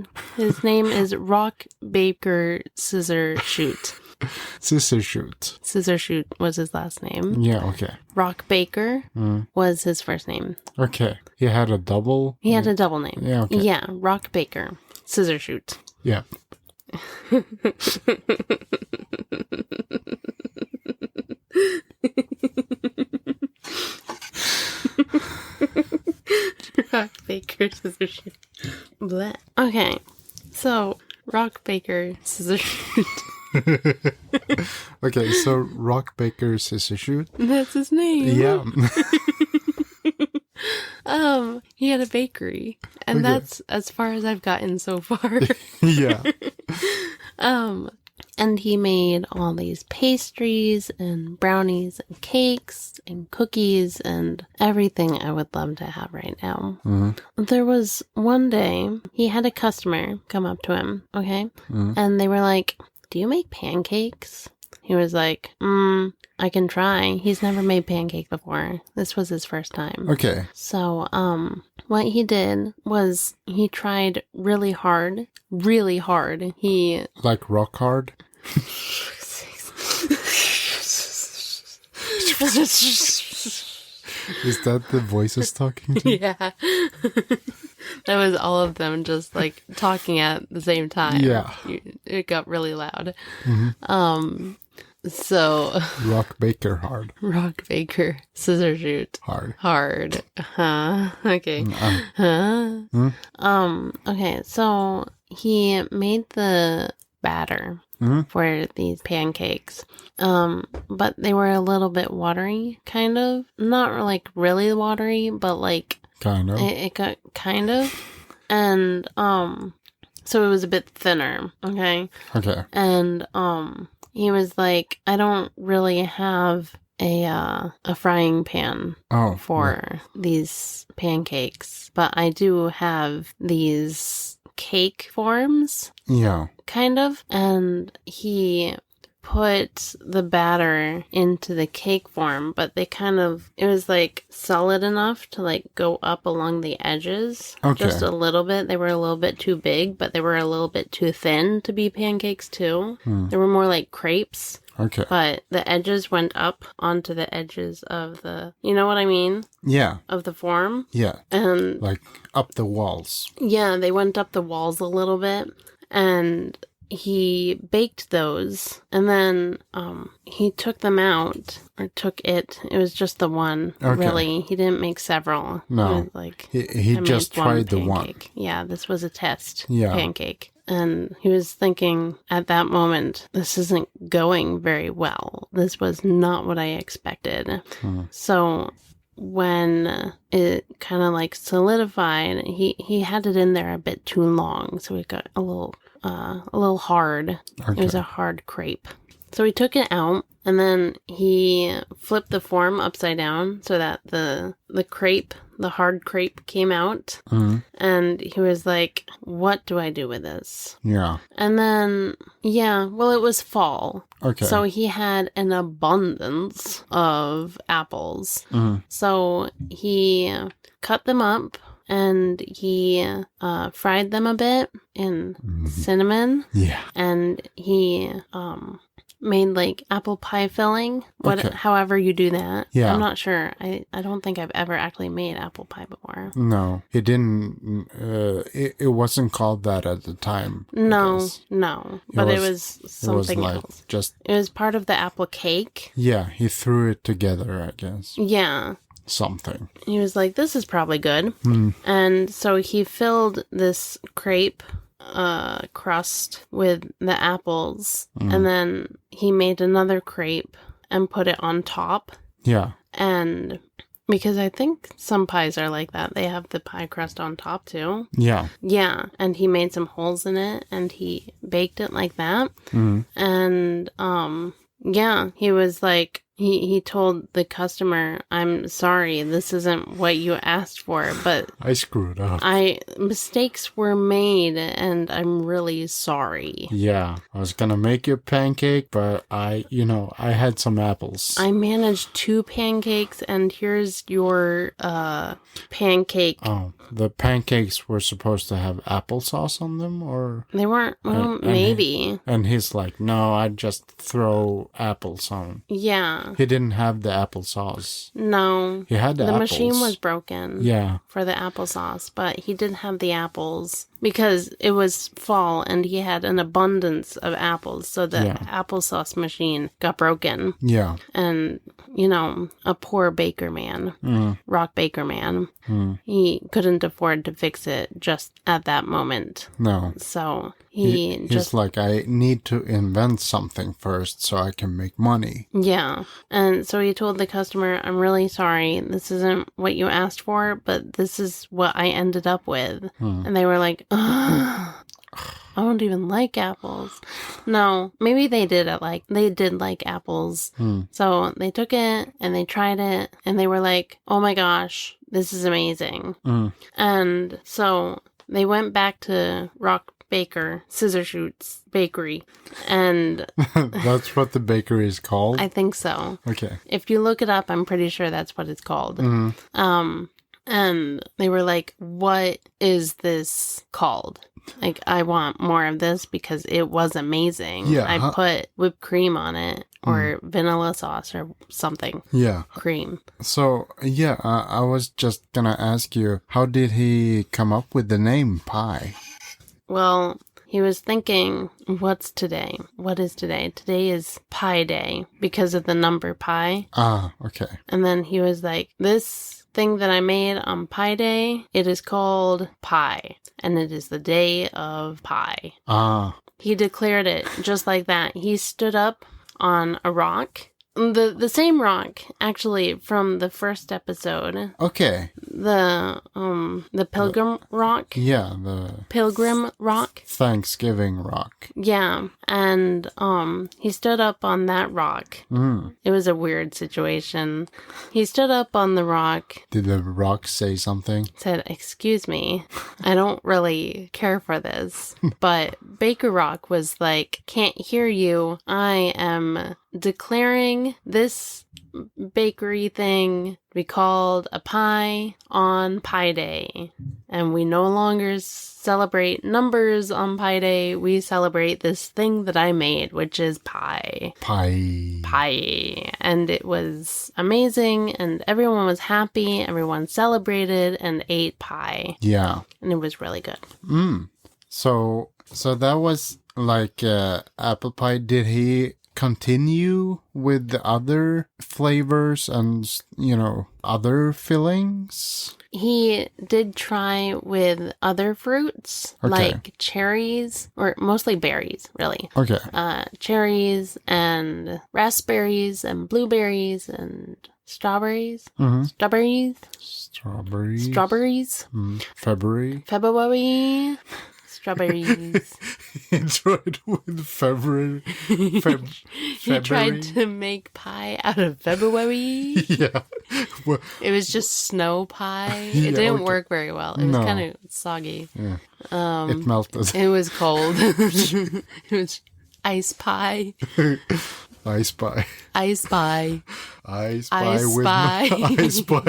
name is Rock Baker Scissor Shoot. Scissor Shoot. Scissor Shoot was his last name. Yeah, okay. Rock Baker was his first name. Okay. He had a double? He had a double name. Yeah, okay. Yeah, Rock Baker. Scissor Shoot. Yeah. Rock Baker Scissor Shoot. Bleh. Okay, so Rock Baker Scissor Shoot. Okay, so Rock Baker Scissor Shoot. That's his name. Yeah. He had a bakery, and that's as far as I've gotten so far. Yeah. And he made all these pastries and brownies and cakes and cookies and everything I would love to have right now. Mm-hmm. There was one day he had a customer come up to him, okay? Mm-hmm. And they were like, "Do you make pancakes?" He was like, I can try. He's never made pancake before. This was his first time. Okay. So, what he did was he tried really hard. He... Like rock hard? Is that the voices talking to you? Yeah. That was all of them just like talking at the same time. Yeah. It got really loud. Mm-hmm. So Rock Baker hard. Rock Baker Scissor Shoot hard. Okay. Okay, so he made the batter for these pancakes, but they were a little bit watery, kind of. Not like really watery, but like kind of. It got kind of, and so it was a bit thinner. Okay. And he was like, I don't really have a frying pan for these pancakes, but I do have these cake forms. Yeah. Kind of. And he put the batter into the cake form, but it was like solid enough to like go up along the edges. Okay. Just a little bit. They were a little bit too big, but they were a little bit too thin to be pancakes too. They were more like crepes. Okay. But the edges went up onto the edges of the, you know what I mean? Yeah. Of the form. Yeah. And like up the walls. Yeah, they went up the walls a little bit. And he baked those, and then he took them out, or took it. It was just the one, really. He didn't make several. No, like he just tried the one. Yeah, this was a test pancake. And he was thinking at that moment, this isn't going very well. This was not what I expected. So when it kind of like solidified, he had it in there a bit too long, so it got a little hard. Okay. It was a hard crepe. So he took it out, and then he flipped the form upside down so that the crepe, the hard crepe, came out. And he was like, what do I do with this? Yeah. And then, it was fall. Okay. So he had an abundance of apples. So he cut them up, and he fried them a bit in cinnamon. Yeah. And he made like apple pie filling. However you do that. Yeah. I'm not sure. I don't think I've ever actually made apple pie before. No, it didn't. It wasn't called that at the time. No. But it was something else. It was part of the apple cake. Yeah, he threw it together, I guess. Yeah. something. He was like, this is probably good. And so he filled this crepe crust with the apples. And then he made another crepe and put it on top. Yeah. And because I think some pies are like that. They have the pie crust on top too. Yeah. Yeah. And he made some holes in it and he baked it like that. And yeah, he was like, he told the customer, I'm sorry, this isn't what you asked for, but I screwed up. Mistakes were made and I'm really sorry. Yeah, I was gonna make you a pancake, but I had some apples. I managed 2 pancakes and here's your pancake. Oh, the pancakes were supposed to have applesauce on them, or? They weren't, well, maybe. And he's like, no, I'd just throw apples on. Yeah. He didn't have the applesauce. No. He had the apples. machine was broken. Yeah. For the applesauce, but he didn't have the apples because it was fall and he had an abundance of apples. So the applesauce machine got broken. Yeah. And, a poor baker man, rock baker man, he couldn't afford to fix it just at that moment. No. So he's like, I need to invent something first so I can make money. Yeah. And so he told the customer, I'm really sorry. This isn't what you asked for, but this is what I ended up with. And they were like, ugh. I don't even like apples. No, maybe they did like apples. So they took it and they tried it and they were like, oh my gosh, this is amazing. And so they went back to Rock Baker, Scissor Shoots Bakery, and that's what the bakery is called? I think so. Okay. If you look it up, I'm pretty sure that's what it's called. And they were like, what is this called? Like, I want more of this because it was amazing. Yeah, I put whipped cream on it or vanilla sauce or something. Yeah. Cream. So, yeah, I was just gonna ask you, how did he come up with the name pie? Well, he was thinking, what's today? What is today? Today is Pi Day because of the number pi. Ah, okay. And then he was like, this thing that I made on Pi Day, it is called pie. And it is the day of pie. Ah. He declared it just like that. He stood up on a rock. The same rock, actually, from the first episode. Okay. The Pilgrim Rock. Yeah, the Pilgrim Rock. Thanksgiving rock. Yeah, and he stood up on that rock. It was a weird situation. He stood up on the rock. Did the rock say something? Said, excuse me, I don't really care for this. But Baker Rock was like, can't hear you. I am declaring this bakery thing to be called a pie on Pi Day. And we no longer celebrate numbers on Pi Day. We celebrate this thing that I made, which is pie. Pie. And it was amazing, and everyone was happy. Everyone celebrated and ate pie. Yeah. And it was really good. So that was like apple pie. Did he continue with the other flavors and, other fillings? He did try with other fruits, like cherries, or mostly berries, really. Okay. Cherries and raspberries and blueberries and strawberries. Strawberries. February. Strawberries. He tried with February. He tried to make pie out of February. Yeah. Well, it was just snow pie. It didn't work very well. It was kind of soggy. Yeah. It melted. It was cold. It was ice pie. Ice pie. Ice pie. Ice pie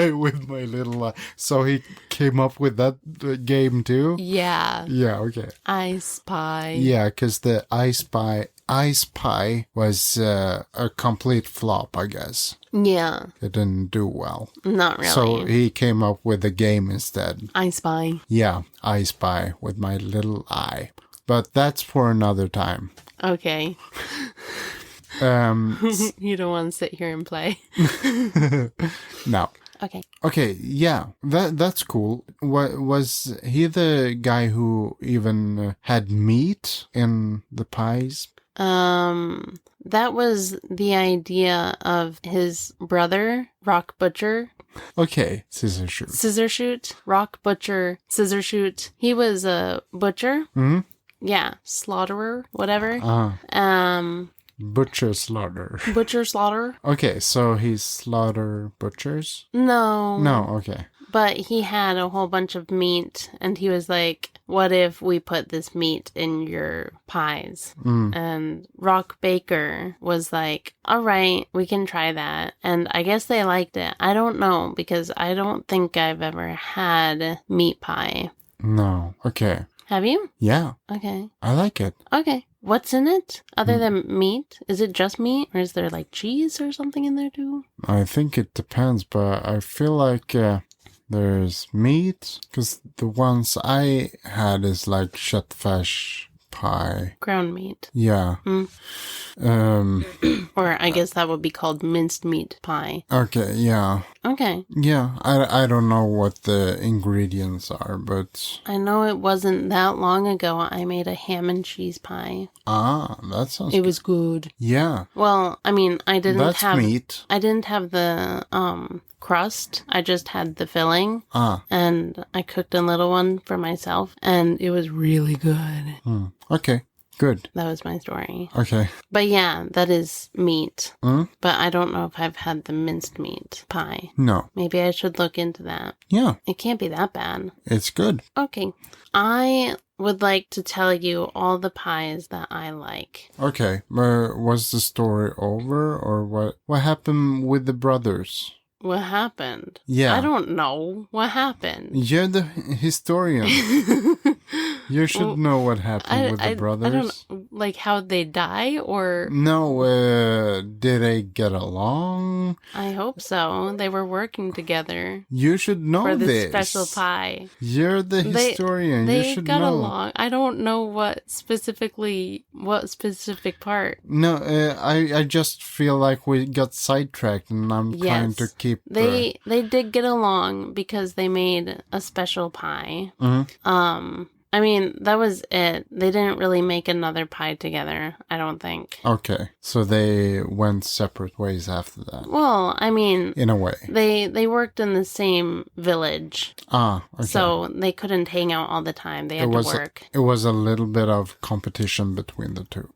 with my little eye. So he came up with that game too? Yeah. Yeah, okay. Ice pie. Yeah, because the ice pie was a complete flop, I guess. Yeah. It didn't do well. Not really. So he came up with the game instead. Ice pie. Yeah, ice pie with my little eye. But that's for another time. Okay. You don't want to sit here and play. No. Okay. Okay, yeah, that's cool. What was he the guy who even had meat in the pies? That was the idea of his brother, Rock Butcher. Okay, scissor shoot. Scissor Shoot, Rock Butcher, Scissor Shoot. He was a butcher. Hmm? Yeah, slaughterer, whatever. Butcher slaughter. Butcher slaughter. Okay, so he slaughter butchers? No. No, okay. But he had a whole bunch of meat, and he was like, what if we put this meat in your pies? And Rock Baker was like, all right, we can try that. And I guess they liked it. I don't know, because I don't think I've ever had meat pie. No, okay. Have you? Yeah. Okay. I like it. Okay. What's in it other than meat? Is it just meat, or is there like cheese or something in there too? I think it depends, but I feel like there's meat, because the ones I had is like köttfärs pie. Ground meat. Yeah. Or I guess that would be called minced meat pie. Okay, yeah. Okay. Yeah, I don't know what the ingredients are, but... I know it wasn't that long ago I made a ham and cheese pie. Ah, that sounds It was good. Yeah. Well, I mean, I didn't That's have... meat. I didn't have the crust. I just had the filling. And I cooked a little one for myself, and it was really good. Okay, good. That was my story. Okay. But yeah, that is meat. But I don't know if I've had the minced meat pie. No. Maybe I should look into that. Yeah. It can't be that bad. It's good. Okay. I would like to tell you all the pies that I like. Okay, was the story over, or what happened with the brothers? What happened? Yeah. I don't know. What happened? You're the historian. You should know what happened with the brothers. I don't know, like how they die, or... No, did they get along? I hope so. They were working together. You should know for this this. special pie. You're the historian. They you should got know. along. I don't know what specific part. No, I just feel like we got sidetracked, and I'm trying to keep... They did get along because they made a special pie. I mean, that was it. They didn't really make another pie together, I don't think. Okay, so they went separate ways after that. Well, I mean... In a way. They worked in the same village. Ah, okay. So they couldn't hang out all the time. They had to work. It was a little bit of competition between the two.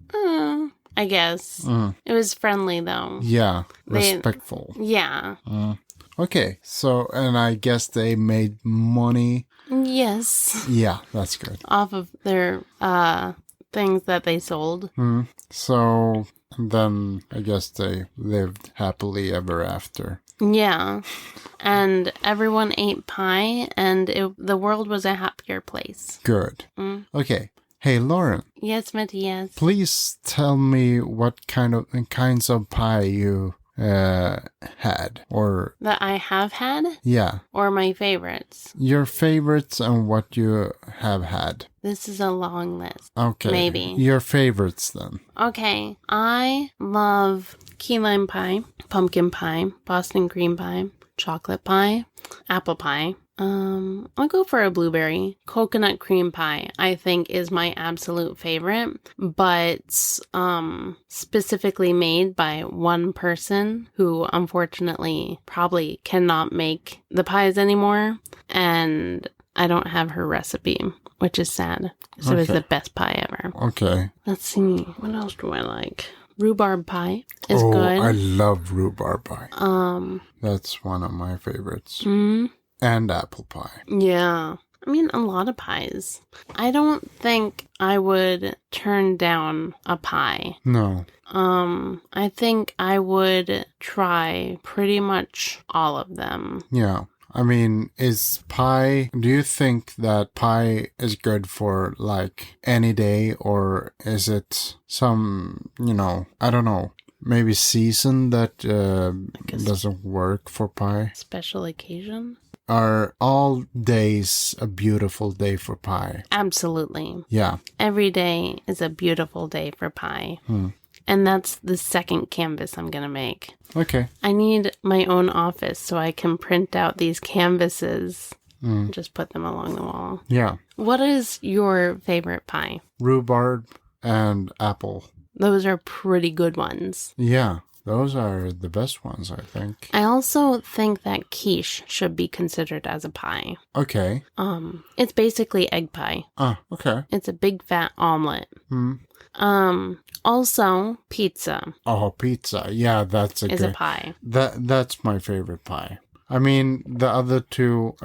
I guess. It was friendly, though. Yeah, respectful. Yeah. Okay, so, and I guess they made money. Yes. Yeah, that's good. Off of their things that they sold. So, then I guess they lived happily ever after. Yeah. And everyone ate pie, and the world was a happier place. Good. Okay. Hey, Lauren. Yes, Mattias. Please tell me what kinds of pie you had, or... That I have had? Yeah. Or my favorites? Your favorites and what you have had. This is a long list. Okay. Maybe. Your favorites, then. Okay. I love key lime pie, pumpkin pie, Boston cream pie, chocolate pie, apple pie. I'll go for a blueberry. Coconut cream pie, I think, is my absolute favorite, but specifically made by one person who unfortunately probably cannot make the pies anymore, and I don't have her recipe, which is sad, because it was the best pie ever. Okay. Let's see, what else do I like? Rhubarb pie is good. I love rhubarb pie. That's one of my favorites. And apple pie. Yeah. I mean, a lot of pies. I don't think I would turn down a pie. No. I think I would try pretty much all of them. Yeah. I mean, do you think that pie is good for, like, any day, or is it some, I don't know, maybe season that doesn't work for pie? Special occasion? Are all days a beautiful day for pie? Absolutely. Yeah. Every day is a beautiful day for pie. And that's the second canvas I'm going to make. Okay. I need my own office so I can print out these canvases and just put them along the wall. Yeah. What is your favorite pie? Rhubarb and apple. Those are pretty good ones. Yeah. Those are the best ones, I think. I also think that quiche should be considered as a pie. Okay. It's basically egg pie. Okay. It's a big fat omelet. Also pizza. Oh, pizza. Yeah, that's is a pie. That's my favorite pie. I mean, the other two,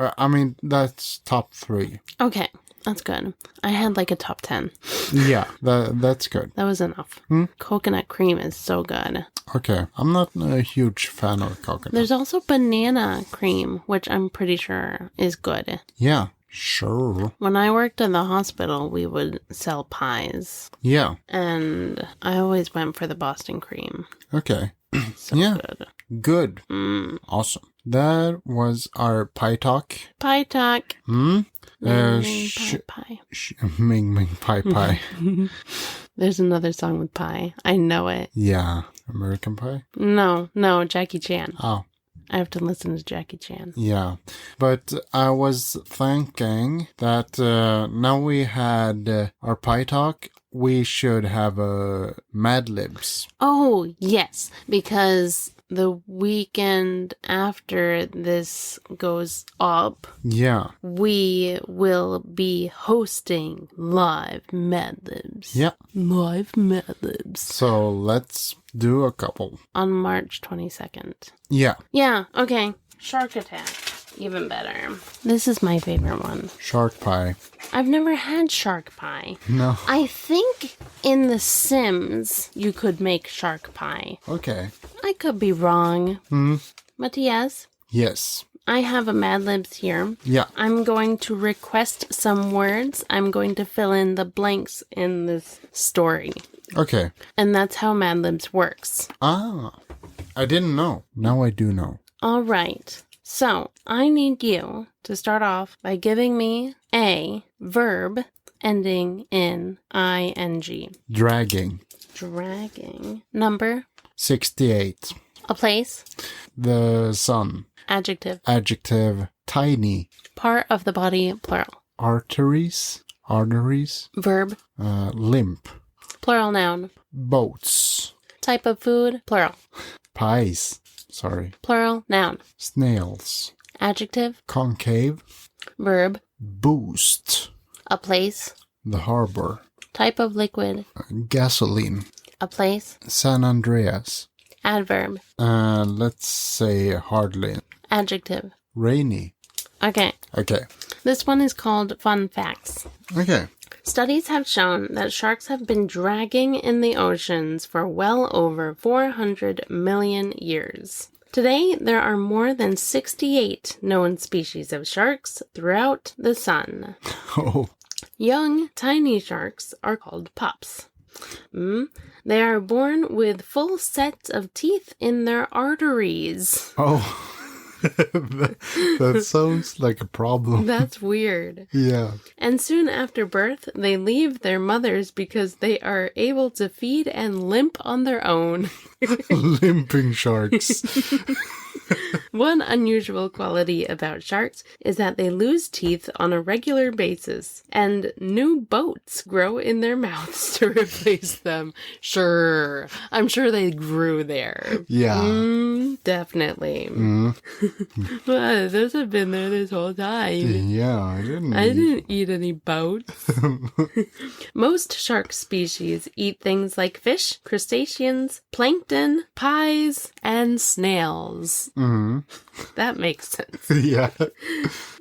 that's top 3. Okay, that's good. I had like a top 10. Yeah, that's good. That was enough. Coconut cream is so good. Okay, I'm not a huge fan of coconut. There's also banana cream, which I'm pretty sure is good. Yeah, sure. When I worked in the hospital, we would sell pies. Yeah. And I always went for the Boston cream. Okay. So yeah. good. Good. Awesome. That was our pie talk. Pie talk. Ming Pie. Ming pie. There's another song with pie. I know it. Yeah. American Pie? No, Jackie Chan. Oh. I have to listen to Jackie Chan. Yeah. But I was thinking that now we had our pie talk, we should have a MAD LIBS. Oh, yes. Because the weekend after this goes up, yeah, we will be hosting live MAD LIBS. Yeah. Live MAD LIBS. So let's do a couple. On March 22nd. Yeah. Yeah, okay. Shark Attack. Even better. This is my favorite one. Shark pie. I've never had shark pie. No. I think in The Sims you could make shark pie. Okay. I could be wrong. Mattias? Yes. I have a Mad Libs here. Yeah. I'm going to request some words. I'm going to fill in the blanks in this story. Okay. And that's how Mad Libs works. Ah. I didn't know. Now I do know. All right. So, I need you to start off by giving me a verb ending in ing. Dragging. Dragging. Number. 68. A place. The sun. Adjective. Adjective. Tiny. Part of the body, plural. Arteries. Arteries. Verb. Limp. Plural noun. Boats. Type of food, plural. Pies. Sorry. Plural noun. Snails. Adjective. Concave. Verb. Boost. A place. The harbor. Type of liquid. Gasoline. A place. San Andreas. Adverb. Let's say hardly. Adjective. Rainy. Okay. Okay. This one is called Fun Facts. Okay. Studies have shown that sharks have been dragging in the oceans for well over 400 million years. Today, there are more than 68 known species of sharks throughout the sun. Oh. Young, tiny sharks are called pups. They are born with full sets of teeth in their arteries. Oh. that sounds like a problem. That's weird. Yeah. And soon after birth, they leave their mothers because they are able to feed and limp on their own. Limping sharks. One unusual quality about sharks is that they lose teeth on a regular basis, and new boats grow in their mouths to replace them. Sure. I'm sure they grew there. Yeah. Definitely. Well, those have been there this whole time. Yeah, I didn't eat any boats. Most shark species eat things like fish, crustaceans, plankton, pies, and snails. That makes sense. Yeah.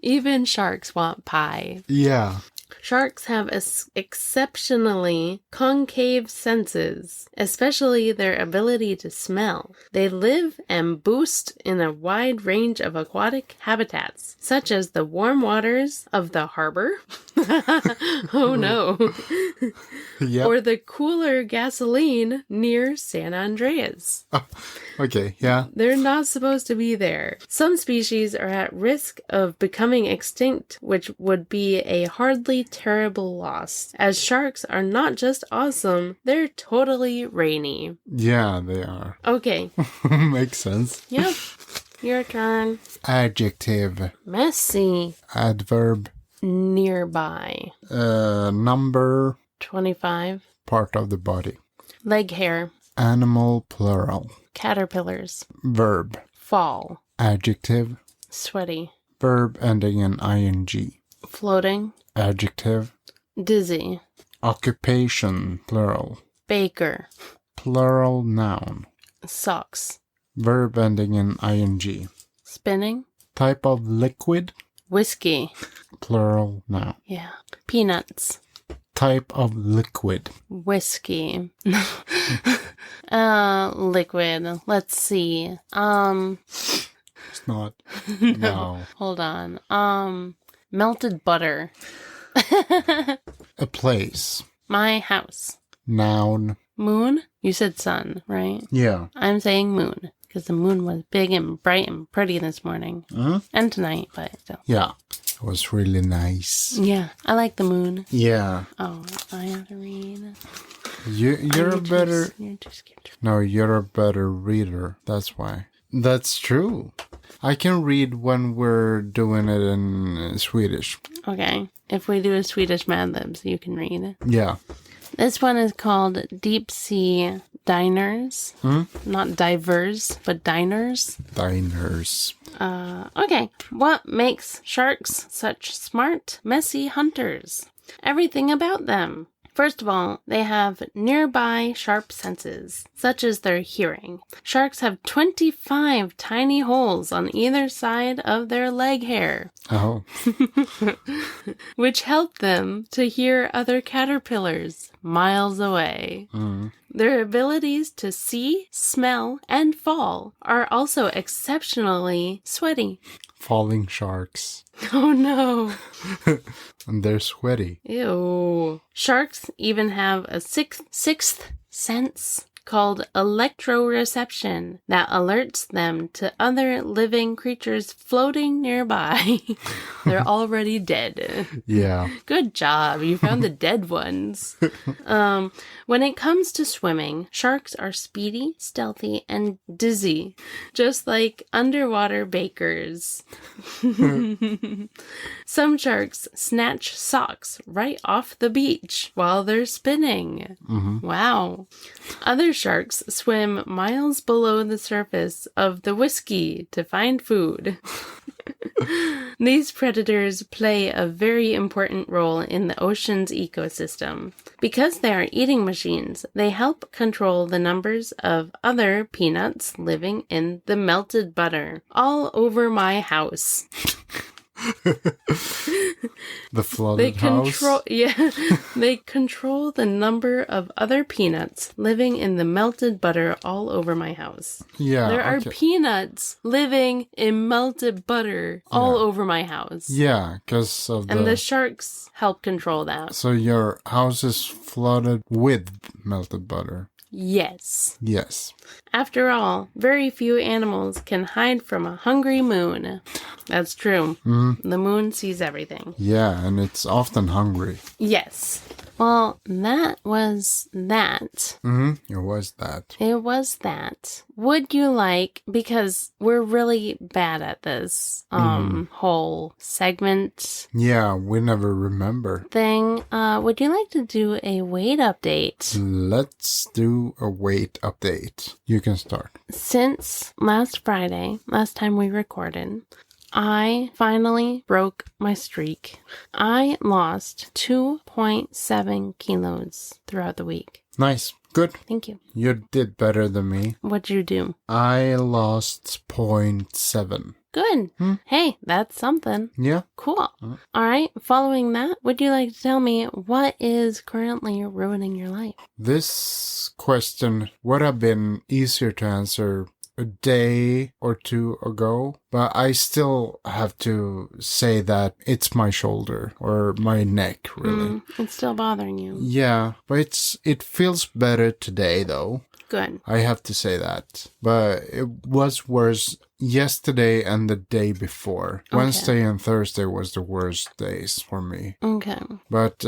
Even sharks want pie. Yeah. Sharks have exceptionally concave senses, especially their ability to smell. They live and boost in a wide range of aquatic habitats, such as the warm waters of the harbor. Oh no. Yep. Or the cooler gasoline near San Andreas. Okay, yeah. They're not supposed to be there. Some species are at risk of becoming extinct, which would be a hardly terrible loss, as sharks are not just awesome, they're totally rainy. Yeah, they are. Okay. Makes sense. Yep. Your turn. Adjective. Messy. Adverb. Nearby. Number. 25. Part of the body. Leg hair. Animal, plural. Caterpillars. Verb. Fall. Adjective. Sweaty. Verb ending in ing. Floating. Adjective. Dizzy. Occupation, plural. Baker. Plural noun. Socks. Verb ending in ing. Spinning. Type of liquid. Whiskey. Plural noun. Yeah. Peanuts. Type of liquid. Whiskey. Liquid. Let's see. It's not. No. Hold on. Melted butter. A place. My house. Noun. Moon? You said sun, right? Yeah. I'm saying moon, because the moon was big and bright and pretty this morning. And tonight, but still. Yeah. It was really nice. Yeah, I like the moon. Yeah. Oh, I have to read. You're a better... You're too scared. No, you're a better reader. That's why. That's true. I can read when we're doing it in Swedish. Okay. If we do a Swedish Mad Libs, you can read. Yeah. This one is called Deep Sea Diners. Not divers, but diners. Diners. Okay. What makes sharks such smart, messy hunters? Everything about them. First of all, they have nearby sharp senses, such as their hearing. Sharks have 25 tiny holes on either side of their leg hair, Oh. which help them to hear other caterpillars miles away. Their abilities to see, smell, and fall are also exceptionally sweaty. Falling sharks. Oh no. And they're sweaty. Ew. Sharks even have a sixth sense called electroreception that alerts them to other living creatures floating nearby. They're already dead. Yeah. Good job. You found the dead ones. When it comes to swimming, sharks are speedy, stealthy, and dizzy, just like underwater bakers. Some sharks snatch socks right off the beach while they're spinning. Wow. Other sharks swim miles below the surface of the whiskey to find food. These predators play a very important role in the ocean's ecosystem. Because they are eating machines, they help control the numbers of other peanuts living in the melted butter all over my house. The flooded house. They control the number of other peanuts living in the melted butter all over my house. Yeah. There are peanuts living in melted butter all over my house. Yeah, because of And the sharks help control that. So your house is flooded with melted butter. Yes. Yes. After all, very few animals can hide from a hungry moon. That's true. The moon sees everything. Yeah, and it's often hungry. Yes. Well, that was that. It was that. It was that. Would you like, because we're really bad at this whole segment Yeah, we never remember. thing, would you like to do a weight update? Let's do a weight update. You can start. Since last Friday, last time we recorded, I finally broke my streak. I lost 2.7 kilos throughout the week. Nice. Good. Thank you. You did better than me. What'd you do? I lost 0.7. Good. Hey, that's something. Yeah. Cool. All right. Following that, would you like to tell me what is currently ruining your life? This question would have been easier to answer a day or two ago, but I still have to say that it's my shoulder or my neck, really. It's still bothering you. Yeah, but it feels better today, though. Good. I have to say that. But it was worse yesterday and the day before. Okay. Wednesday and Thursday was the worst days for me. Okay. But,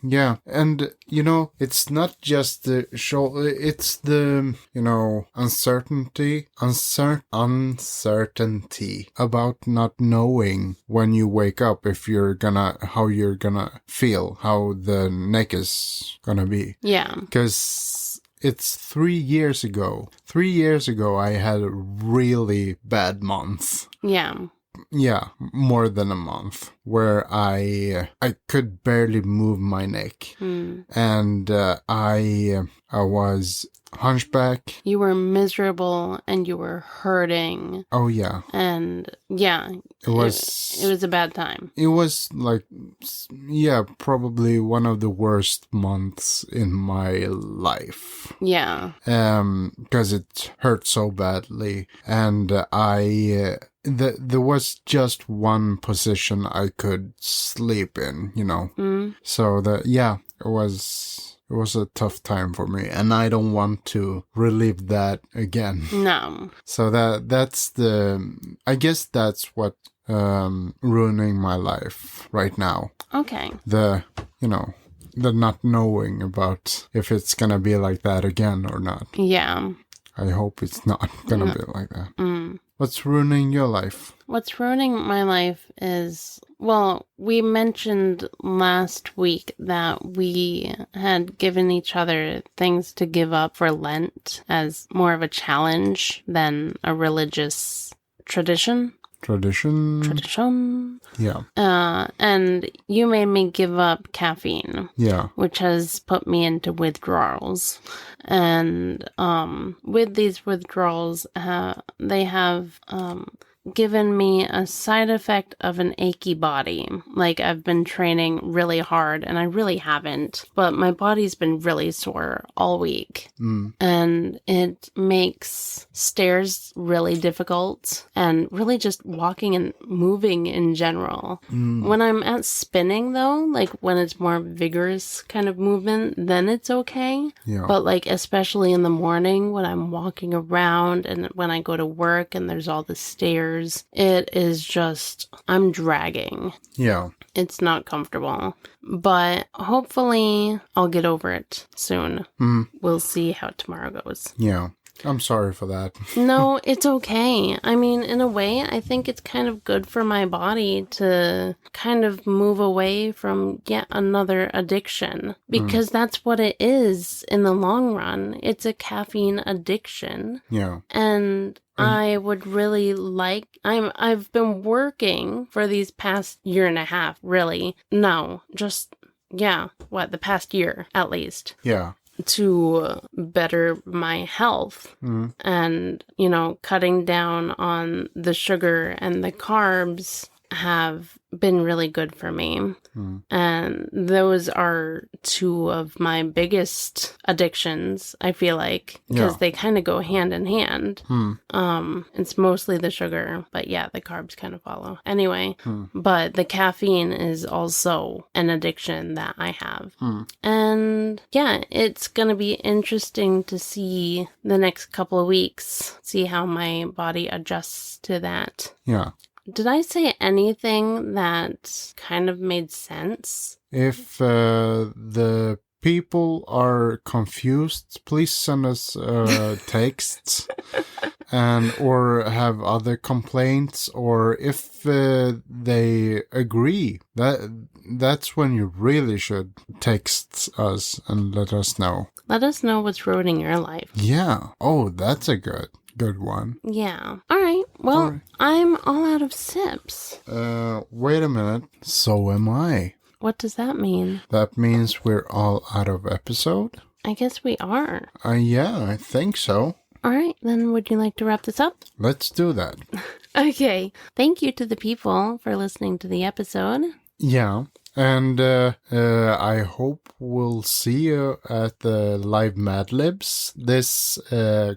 yeah. And, you know, it's not just the shoulder, it's the, you know, uncertainty about not knowing when you wake up how you're gonna feel, how the neck is gonna be. Yeah. Because it's 3 years ago. 3 years ago, I had a really bad month. Yeah. Yeah, more than a month, where I could barely move my neck. And I was hunchback. You were miserable and you were hurting. Oh, yeah. And yeah, it was a bad time. It was like, yeah, probably one of the worst months in my life. Yeah. Because it hurt so badly. And there was just one position I could sleep in, you know. So it was a tough time for me, and I don't want to relive that again. No. So I guess that's what ruining my life right now. Okay. The not knowing about if it's gonna be like that again or not. Yeah. I hope it's not gonna be like that. What's ruining your life? What's ruining my life is, well, we mentioned last week that we had given each other things to give up for Lent as more of a challenge than a religious tradition. Tradition. Yeah. And you made me give up caffeine. Yeah. Which has put me into withdrawals. And with these withdrawals, they have given me a side effect of an achy body. Like, I've been training really hard, and I really haven't, but my body's been really sore all week. And it makes stairs really difficult, and really just walking and moving in general. When I'm at spinning, though, like when it's more vigorous kind of movement, then it's okay. Yeah. But like, especially in the morning when I'm walking around and when I go to work and there's all the stairs, it is just, I'm dragging. Yeah. It's not comfortable. But hopefully I'll get over it soon. We'll see how tomorrow goes. Yeah. I'm sorry for that. No, it's okay. I mean, in a way, I think it's kind of good for my body to kind of move away from yet another addiction. Because that's what it is in the long run. It's a caffeine addiction. Yeah. And I would really like, I've been working for these past year and a half, really. No, just, the past year at least. Yeah. To better my health and, cutting down on the sugar and the carbs have been really good for me. And those are two of my biggest addictions, I feel like, because they kind of go hand in hand. It's mostly the sugar, but the carbs kind of follow. Anyway, but the caffeine is also an addiction that I have. And it's going to be interesting to see the next couple of weeks, see how my body adjusts to that. Yeah. Did I say anything that kind of made sense? If the people are confused, please send us texts or have other complaints, or if they agree, that's when you really should text us and let us know. Let us know what's ruining your life. Yeah. Oh, that's a good one. Yeah. All right. Well, I'm all out of sips. Wait a minute. So am I. What does that mean? That means we're all out of episode? I guess we are. Yeah, I think so. All right. Then would you like to wrap this up? Let's do that. Okay. Thank you to the people for listening to the episode. Yeah. And I hope we'll see you at the live MAD LIBS this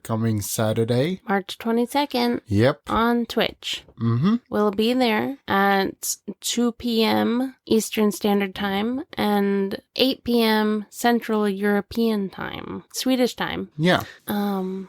coming Saturday. March 22nd. Yep. On Twitch. Mm-hmm. We'll be there at 2 p.m. Eastern Standard Time and 8 p.m. Central European Time. Swedish time. Yeah.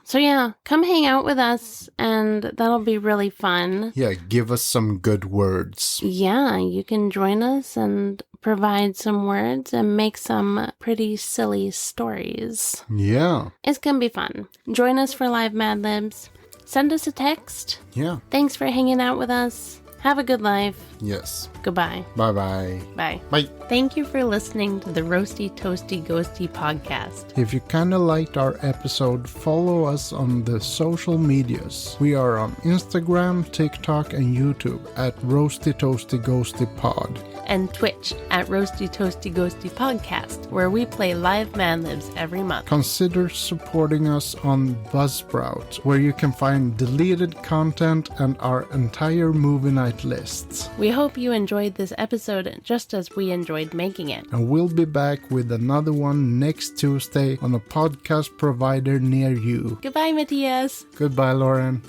So yeah, come hang out with us and that'll be really fun. Yeah, give us some good words. Yeah, you can join us and provide some words and make some pretty silly stories. Yeah. It's gonna be fun. Join us for live Mad Libs. Send us a text. Yeah. Thanks for hanging out with us. Have a good life. Yes. Goodbye. Bye-bye. Bye. Bye. Thank you for listening to the Roasty Toasty Ghosty podcast. If you kind of liked our episode, follow us on the social medias. We are on Instagram, TikTok, and YouTube at Roasty Toasty Ghosty Pod. And Twitch at Roasty Toasty Ghosty Podcast, where we play live Mad Libs every month. Consider supporting us on Buzzsprout, where you can find deleted content and our entire movie night lists. We hope you enjoyed this episode just as we enjoyed making it. And we'll be back with another one next Tuesday on a podcast provider near you. Goodbye, Mattias. Goodbye, Lauren.